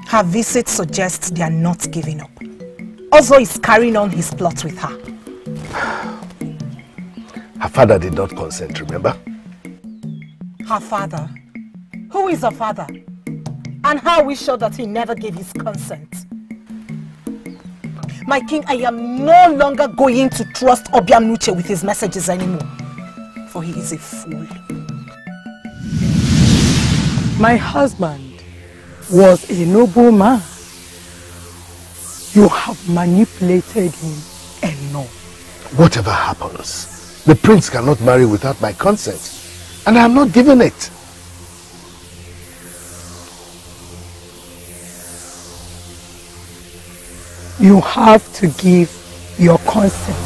Her visit suggests they are not giving up. Ozo is carrying on his plot with her. Her father did not consent, remember? Her father? Who is her father? And how are we sure that he never gave his consent? My king, I am no longer going to trust Obiam Nuche with his messages anymore. For he is a fool. My husband was a noble man. You have manipulated him enough. Whatever happens, the prince cannot marry without my consent. And I am not giving it. You have to give your consent.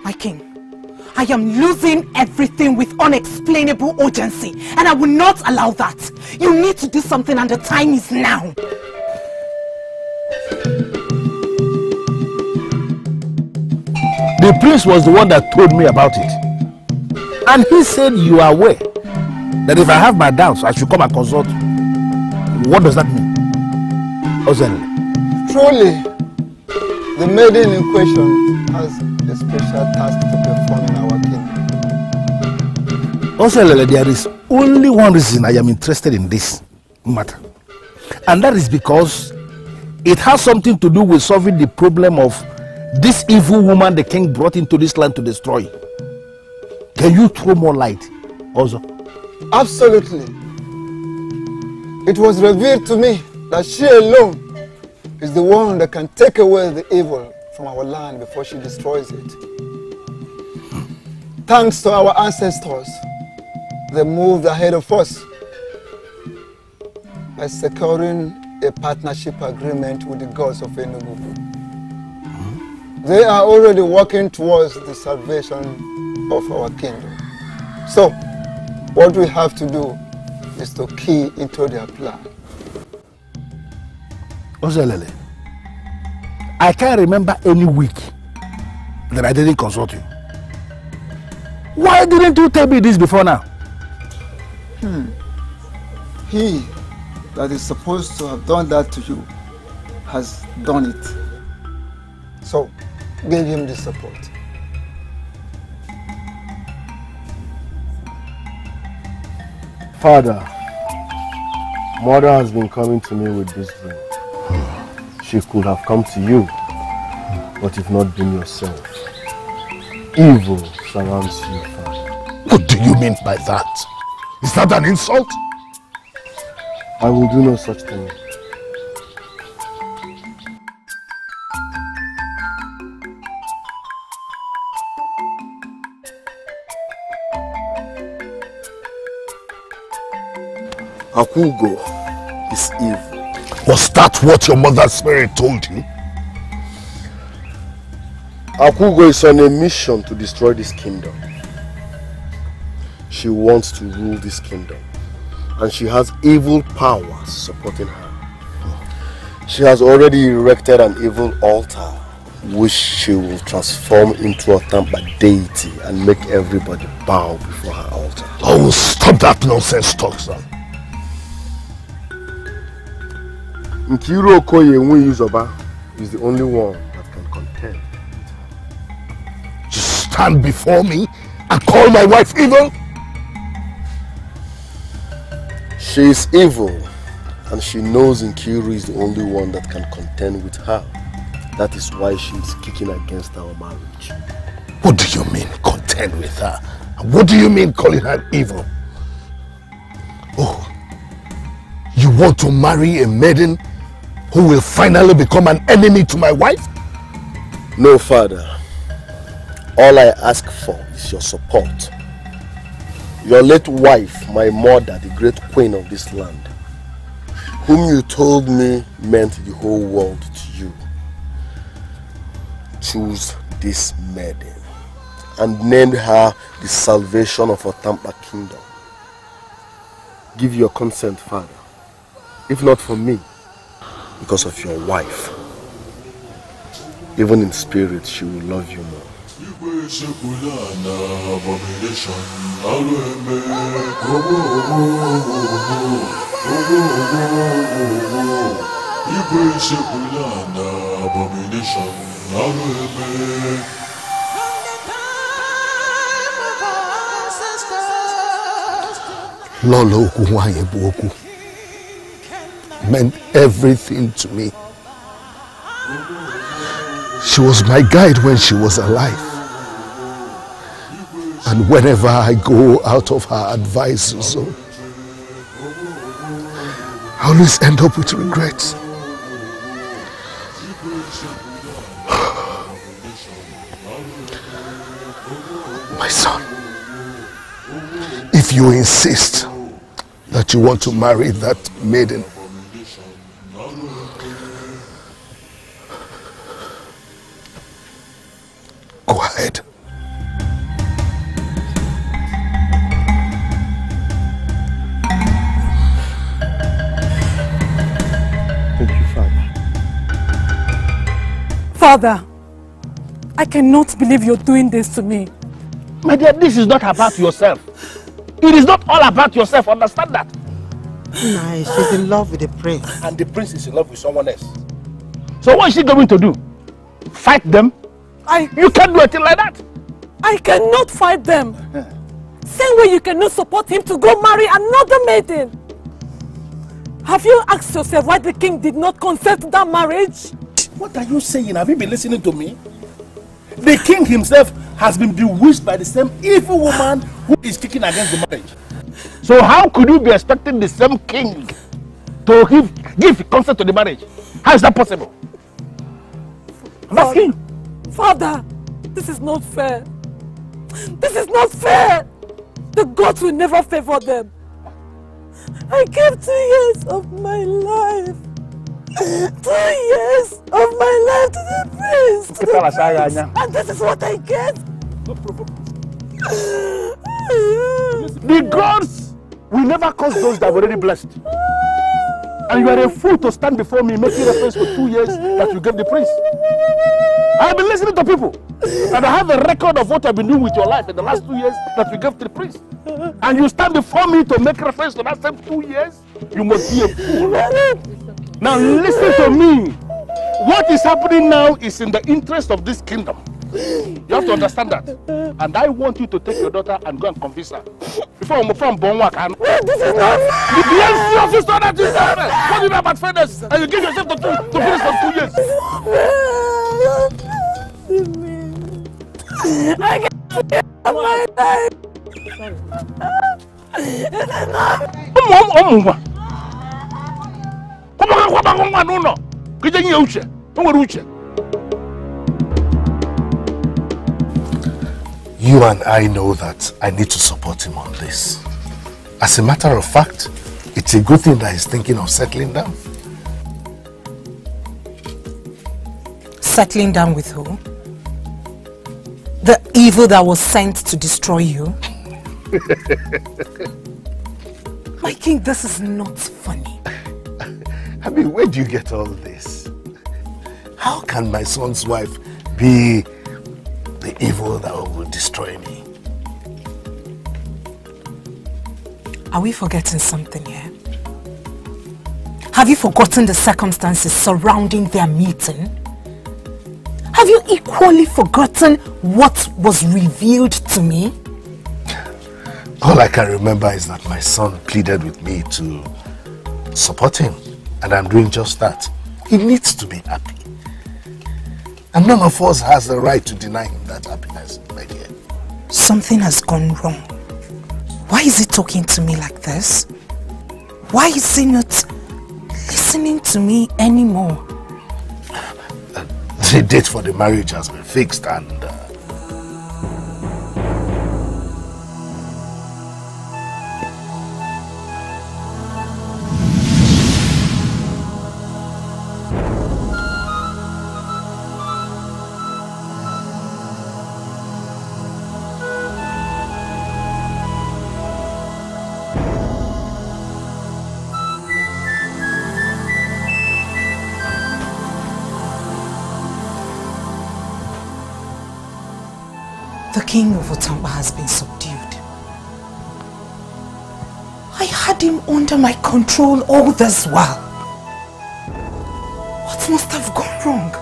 My king, I am losing everything with unexplainable urgency, and I will not allow that. You need to do something, and the time is now. The prince was the one that told me about it. And he said you are aware that if I have my doubts, I should come and consult you. What does that mean? Ozen? Truly, the maiden in question has a special task to perform in our kingdom. Ozen, there is only one reason I am interested in this matter. And that is because it has something to do with solving the problem of this evil woman the king brought into this land to destroy. Can you throw more light, also? Absolutely. It was revealed to me that she alone is the one that can take away the evil from our land before she destroys it. Thanks to our ancestors, they moved ahead of us by securing a partnership agreement with the gods of Enugu. They are already working towards the salvation of our kingdom. So, what we have to do is to key into their plan. Ozelele, I can't remember any week that I didn't consult you. Why didn't you tell me this before now? He that is supposed to have done that to you has done it. So, give him the support. Father, Mother has been coming to me with this dream. She could have come to you, but if not been yourself. Evil surrounds you, Father. What do you mean by that? Is that an insult? I will do no such thing. Akugo is evil. Was that what your mother's spirit told you? Akugo is on a mission to destroy this kingdom. She wants to rule this kingdom. And she has evil powers supporting her. She has already erected an evil altar which she will transform into a Tampa deity and make everybody bow before her altar. Oh, stop that nonsense talk, son. Nkiro Okoye Nwiyizoba is the only one that can contend with her. You stand before me and call my wife evil? She is evil, and she knows Nkiru is the only one that can contend with her. That is why she is kicking against our marriage. What do you mean, contend with her? What do you mean, calling her evil? Oh, you want to marry a maiden who will finally become an enemy to my wife? No, Father. All I ask for is your support. Your late wife, my mother, the great queen of this land, whom you told me meant the whole world to you. Choose this maiden and name her the salvation of Otampa kingdom. Give your consent, Father. If not for me, because of your wife. Even in spirit, she will love you more. Lolo Okuwayebuoku meant everything to me. She was my guide when she was alive. And whenever I go out of her advice zone, I always end up with regrets. My son, if you insist that you want to marry that maiden, go ahead. Thank you, Father. Father, I cannot believe you're doing this to me. My dear, this is not about yourself. It is not all about yourself, understand that? Nah, she's in love with the prince. And the prince is in love with someone else. So what is she going to do? Fight them? You can't do anything like that. I cannot fight them. Same way you cannot support him to go marry another maiden. Have you asked yourself why the king did not consent to that marriage? What are you saying? Have you been listening to me? The king himself has been bewitched by the same evil woman who is kicking against the marriage. So how could you be expecting the same king to give consent to the marriage? How is that possible? I'm asking. Father, this is not fair. This is not fair. The gods will never favor them. I gave 2 years of my life. 2 years of my life to the prince. And this is what I get. The gods will never curse those that were already blessed. And you are a fool to stand before me making reference for 2 years that you gave the prince. I've been listening to people. And I have a record of what I've been doing with your life in the last 2 years that you gave to the prince. And you stand before me to make reference to that same 2 years? You must be a fool. Now listen to me. What is happening now is in the interest of this kingdom. You have to understand that. And I want you to take your daughter and go and convince her. Before I'm born, this is not the DNC officer that you said. What do you know about fairness? And you give yourself to finish for 2 years. I can't my life. You and I know that I need to support him on this. As a matter of fact, it's a good thing that he's thinking of settling down. Settling down with who? The evil that was sent to destroy you? My king, this is not funny. I mean, where do you get all this? How can my son's wife be the evil that will destroy me? Are we forgetting something here? Have you forgotten the circumstances surrounding their meeting? Have you equally forgotten what was revealed to me? All I can remember is that my son pleaded with me to support him, and I'm doing just that. He needs to be happy. And none of us has the right to deny him that happiness, my dear. Something has gone wrong. Why is he talking to me like this? Why is he not listening to me anymore? The date for the marriage has been fixed, and The king of Otamba has been subdued. I had him under my control all this while. What must have gone wrong?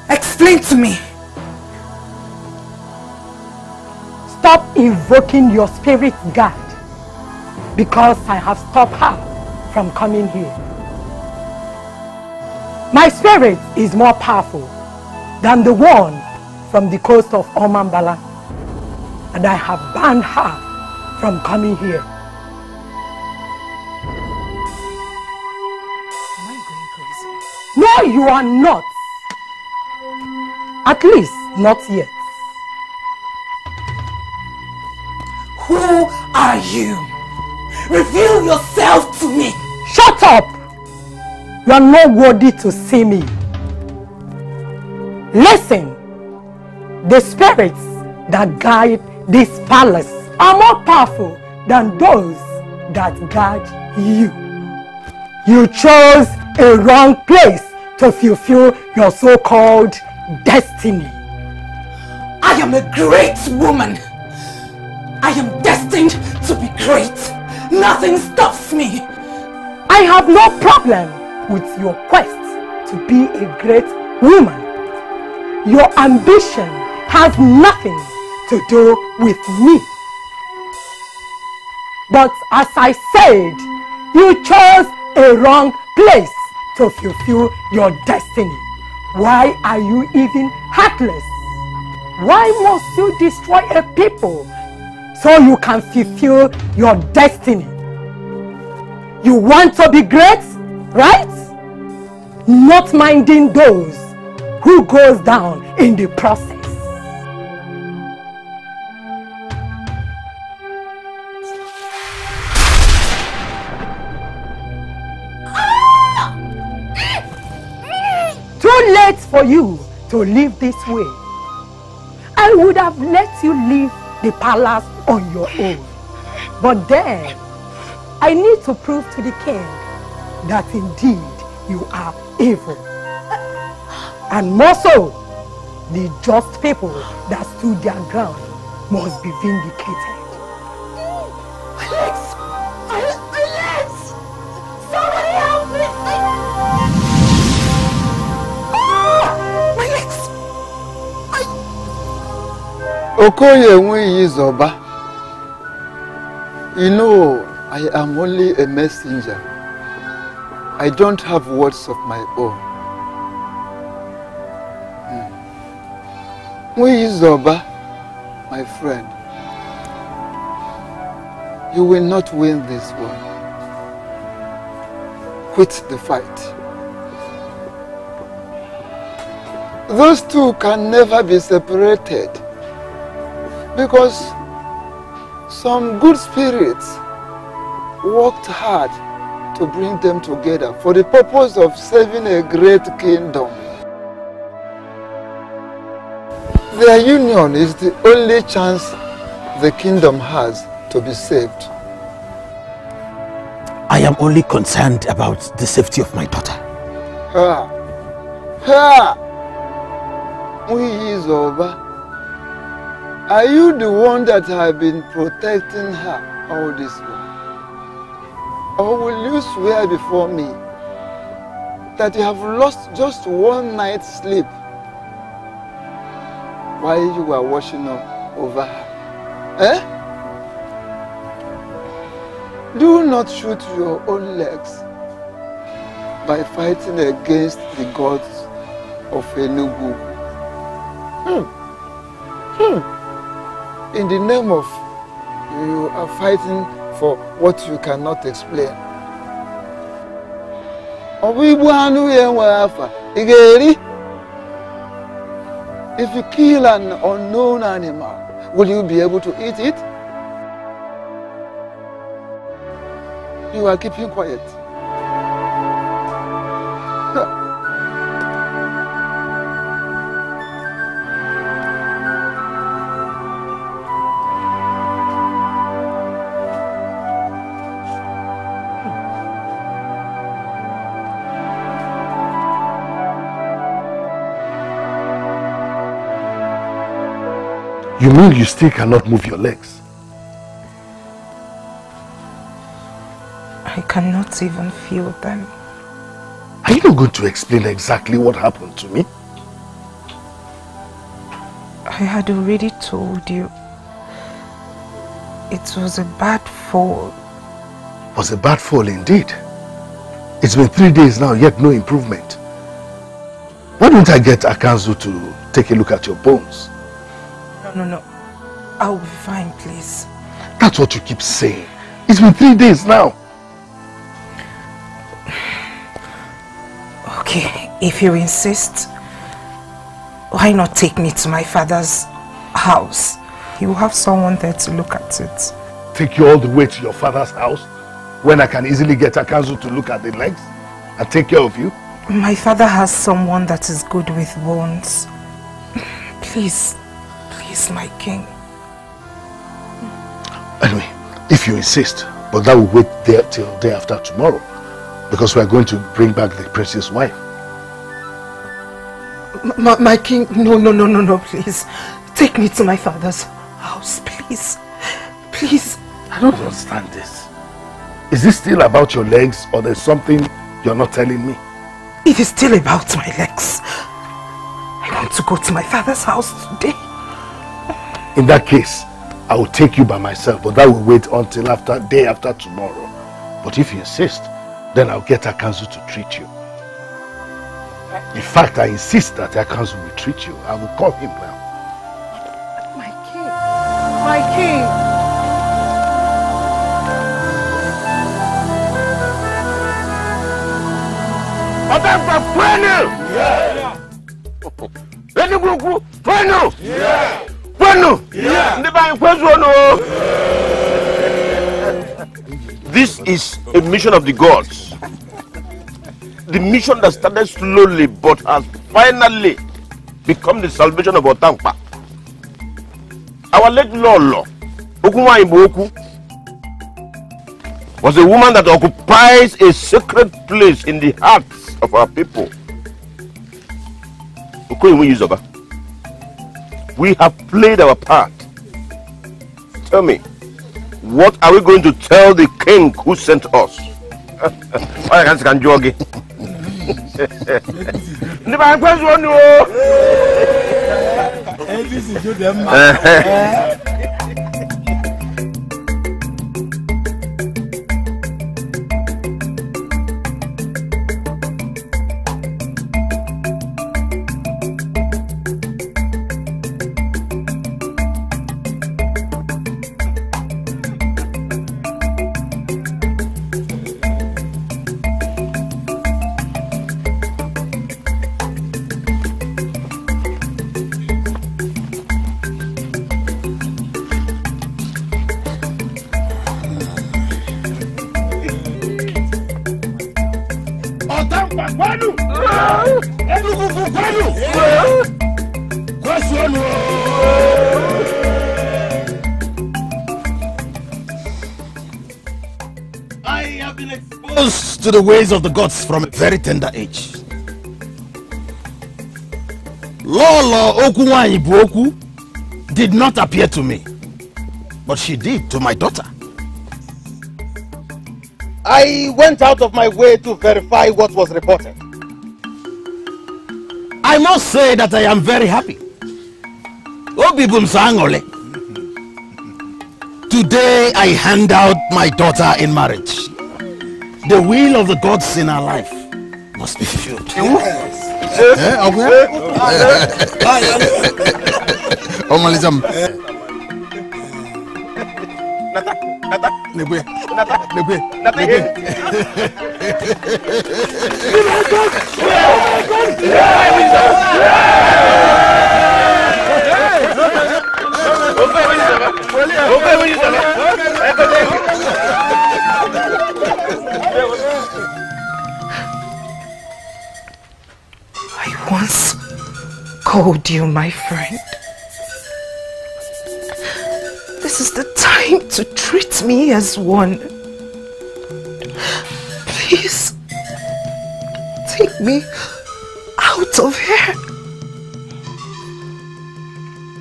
Explain to me. Stop invoking your spirit guide, because I have stopped her from coming here. My spirit is more powerful than the one from the coast of Omambala, and I have banned her from coming here. Am I going crazy? No, you are not. At least, not yet. Who are you? Reveal yourself to me. Shut up! You are not worthy to see me. Listen. The spirits that guide this palace are more powerful than those that guide you. You chose a wrong place to fulfill your so-called destiny. I am a great woman. I am destined to be great. Nothing stops me. I have no problem with your quest to be a great woman. Your ambition has nothing to do with me. But as I said, you chose a wrong place to fulfill your destiny. Why are you even heartless? Why must you destroy a people so you can fulfill your destiny? You want to be great, right? Not minding those who goes down in the process. Too late for you to live this way. I would have let you leave the palace on your own. But then, I need to prove to the king that indeed you are evil. And more so, the just people that stood their ground must be vindicated. Alex! Alex! Somebody help me! My legs! Okoye Nwiyi Zoba. You know, I am only a messenger. I don't have words of my own. Nwiyi Zoba, my friend, you will not win this one. Quit the fight. Those two can never be separated because some good spirits worked hard to bring them together for the purpose of saving a great kingdom. Their union is the only chance the kingdom has to be saved. I am only concerned about the safety of my daughter. Are you the one that have been protecting her all this while? Or will you swear before me that you have lost just one night's sleep while you were washing up over her? Do not shoot your own legs by fighting against the gods of Enugu. In the name of you are fighting for what you cannot explain. If you kill an unknown animal, will you be able to eat it? You are keeping quiet. You mean you still cannot move your legs? I cannot even feel them. Are you not going to explain exactly what happened to me? I had already told you. It was a bad fall. It was a bad fall indeed. It's been 3 days now, yet no improvement. Why don't I get Akanzu to take a look at your bones? No. I'll be fine, please. That's what you keep saying. It's been 3 days now. Okay, if you insist, why not take me to my father's house? He will have someone there to look at it. Take you all the way to your father's house when I can easily get Akanzu to look at the legs and take care of you? My father has someone that is good with bones. Please, my king. Anyway, if you insist, but that will wait there till day after tomorrow, because we are going to bring back the prince's wife. My king, no, please. Take me to my father's house, please. Please. I don't understand this. Is this still about your legs, or there's something you're not telling me? It is still about my legs. I want to go to my father's house today. In that case, I will take you by myself, but that will wait until day after tomorrow. But if you insist, then I'll get Akanzu to treat you. In fact, I insist that Akanzu will treat you. I will call him now. My king. This is a mission of the gods. The mission that started slowly but has finally become the salvation of Otampa. Our late Lolo, Okunwa Imboku, was a woman that occupies a sacred place in the hearts of our people. We have played our part. Tell me, what are we going to tell the king who sent us? I have been exposed to the ways of the gods from a very tender age. Lolo Okuwanyi Buoku did not appear to me, but she did to my daughter. I went out of my way to verify what was reported. I must say that I am very happy. Today I hand out my daughter in marriage. The will of the gods in our life must be fulfilled. I once called you my friend. This is the time to treat me as one. Please, take me out of here.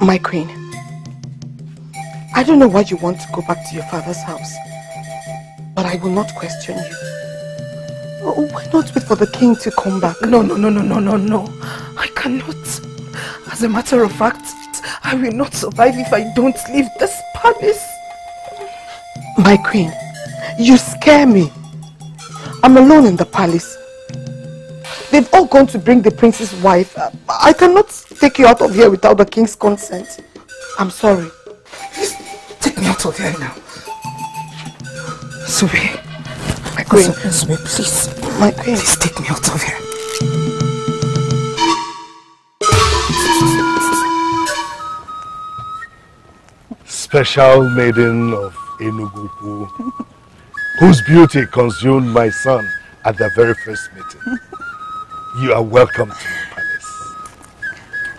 My queen, I don't know why you want to go back to your father's house, but I will not question you. Oh, why not wait for the king to come back? No. I cannot. As a matter of fact, I will not survive if I don't leave this palace. My queen, you scare me. I'm alone in the palace. They've all gone to bring the prince's wife. I cannot take you out of here without the king's consent. I'm sorry. Please, take me out of here now. Sube. My queen. Sube, please. My queen. Please take me out of here. Special maiden of Enugu, whose beauty consumed my son at the very first meeting. You are welcome to my palace.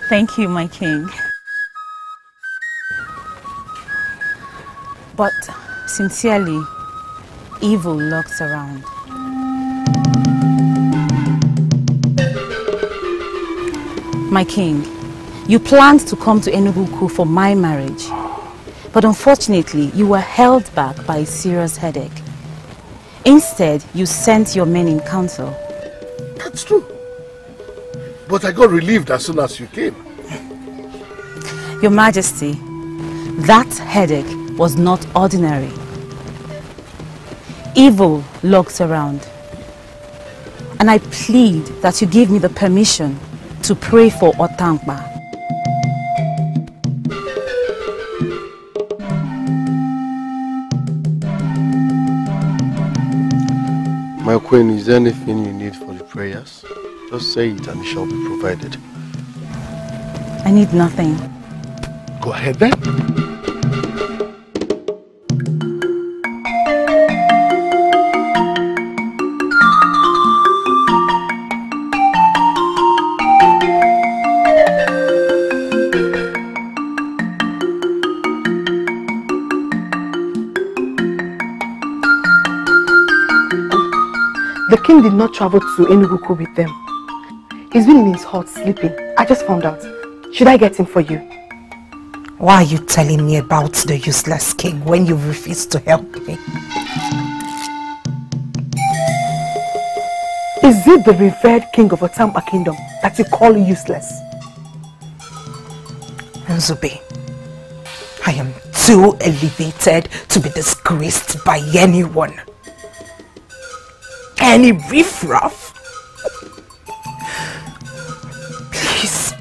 Thank you, my king. But sincerely, evil lurks around. My king, you planned to come to Enugu for my marriage. But unfortunately, you were held back by a serious headache. Instead, you sent your men in council. That's true. But I got relieved as soon as you came. Your Majesty, that headache was not ordinary. Evil lurks around. And I plead that you give me the permission to pray for Otankpa. My queen, is there anything you need for the prayers? Just say it and it shall be provided. I need nothing. Go ahead then. The king did not travel to Enugu with them. He's been in his hut sleeping. I just found out. Should I get him for you? Why are you telling me about the useless king when you refuse to help me? Is it the revered king of Otampa kingdom that you call useless? Nzube, I am too elevated to be disgraced by anyone. Any riffraff. Please,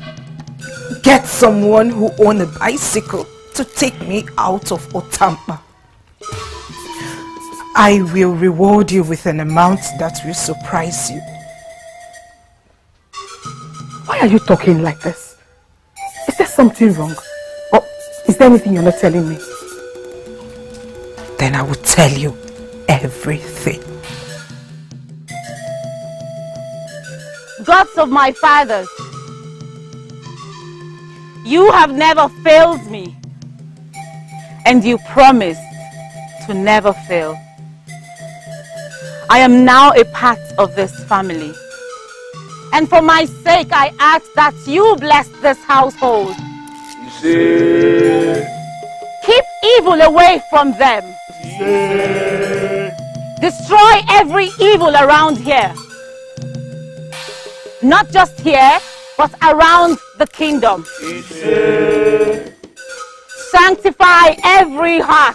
get someone who owns a bicycle to take me out of Otampa. I will reward you with an amount that will surprise you. Why are you talking like this? Is there something wrong? Or is there anything you're not telling me? Then I will tell you everything. gods of my fathers, you have never failed me, and you promised to never fail. I am now a part of this family, and for my sake I ask that you bless this household. Keep evil away from them. Destroy every evil around here. Not just here, but around the kingdom. Sanctify every heart.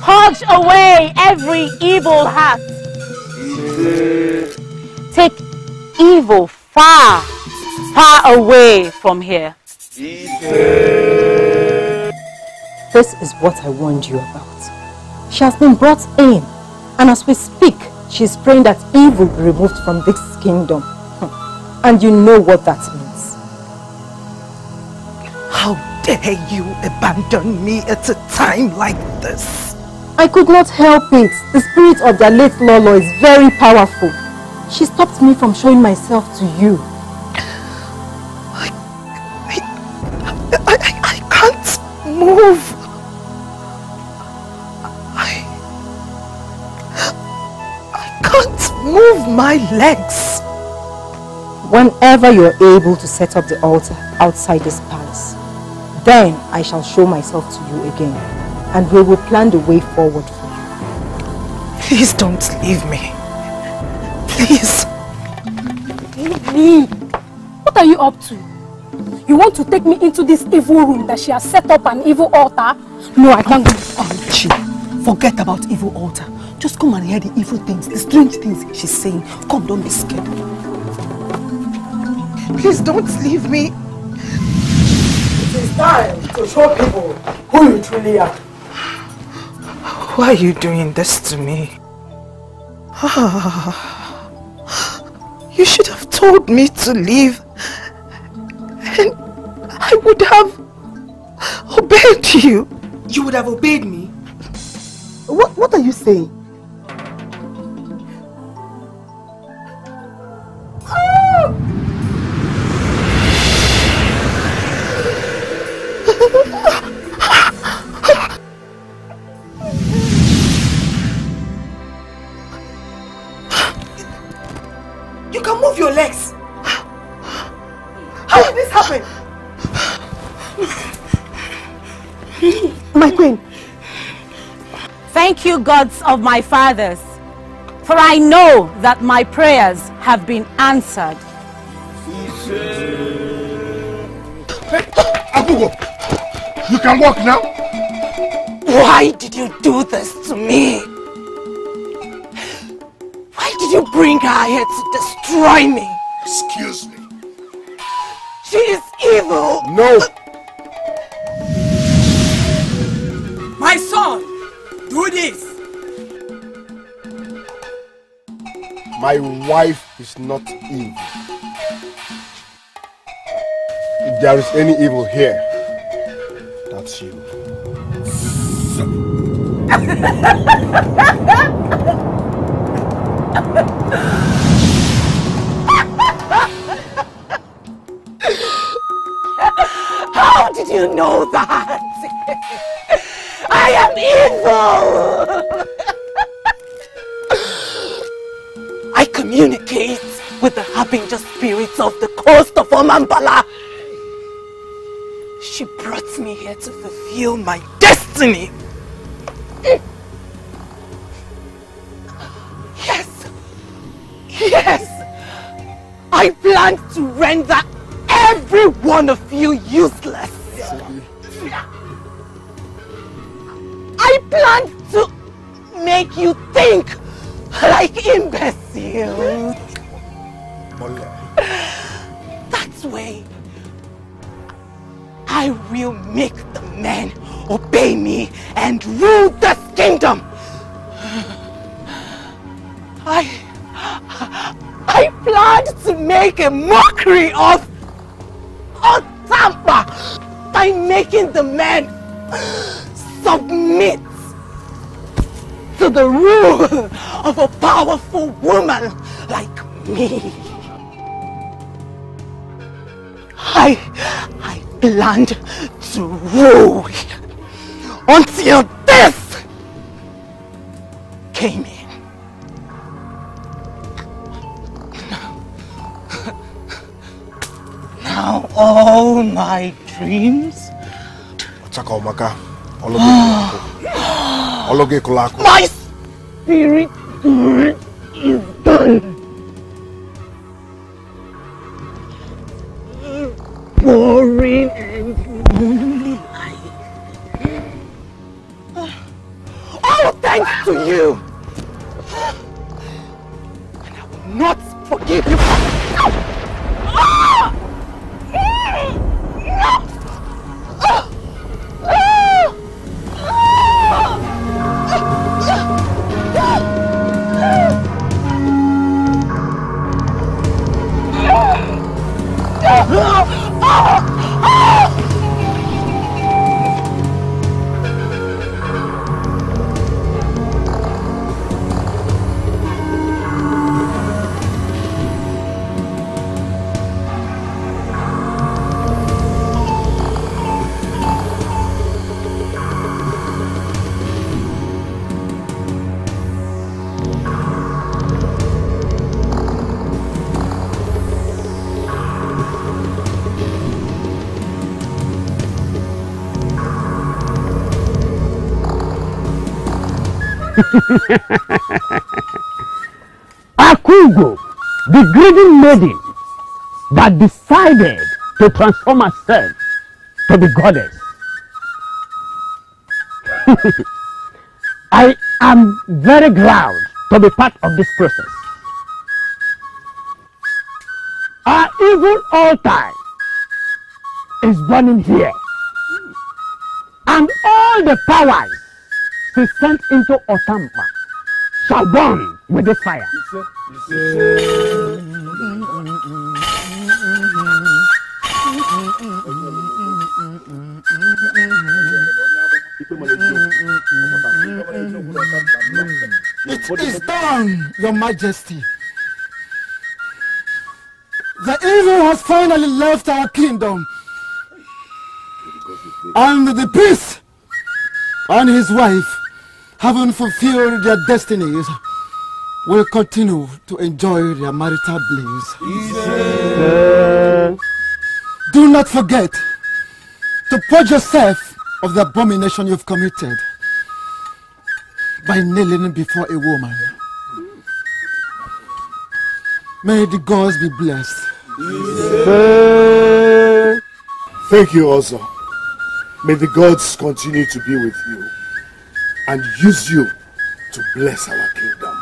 Purge away every evil heart. Take evil far, far away from here. This is what I warned you about. She has been brought in, and as we speak, she is praying that evil be removed from this kingdom. And you know what that means. How dare you abandon me at a time like this? I could not help it. The spirit of their late Lolo is very powerful. She stopped me from showing myself to you. I can't move. I can't move my legs. Whenever you are able to set up the altar outside this palace, then I shall show myself to you again, and we will plan the way forward for you. Please don't leave me. Please. Leave me. What are you up to? You want to take me into this evil room that she has set up an evil altar? No, I can't go. Chi, forget about evil altar. Just come and hear the evil things, the strange things she's saying. Come, don't be scared. Please don't leave me. It is time to show people who you truly are. Why are you doing this to me? You should have told me to leave, and I would have obeyed you. You would have obeyed me? What are you saying? You can move your legs. How did this happen? My queen. Thank you, gods of my fathers, for I know that my prayers have been answered. Abugo, you can walk now. Why did you do this to me? Why did you bring her here to destroy me? Excuse me. She is evil. No. My son, do this. My wife is not evil. If there is any evil here, that's you. How did you know that? I am evil! I communicate with the harbinger spirits of the coast of Omambala. She brought me here to fulfill my destiny. Yes, I plan to render every one of you useless. I plan to make you think like imbeciles. That way, I will make the men obey me and rule this kingdom. I planned to make a mockery of Otampa by making the men submit to the rule of a powerful woman like me. I planned to rule until this came in. Now all my dreams. My spirit is done. Boring and lonely life. All thanks to you. And I will not forgive you. Akugo, the grieving maiden that decided to transform herself to the goddess. I am very glad to be part of this process. Our evil altar is burning here, and all the powers she sent into Otampa shall burn with this fire. It is done, Your Majesty. The evil has finally left our kingdom, and the prince and his wife, having fulfilled their destinies, will continue to enjoy their marital bliss. Do not forget to purge yourself of the abomination you've committed by kneeling before a woman. May the gods be blessed. Thank you also. May the gods continue to be with you and use you to bless our kingdom.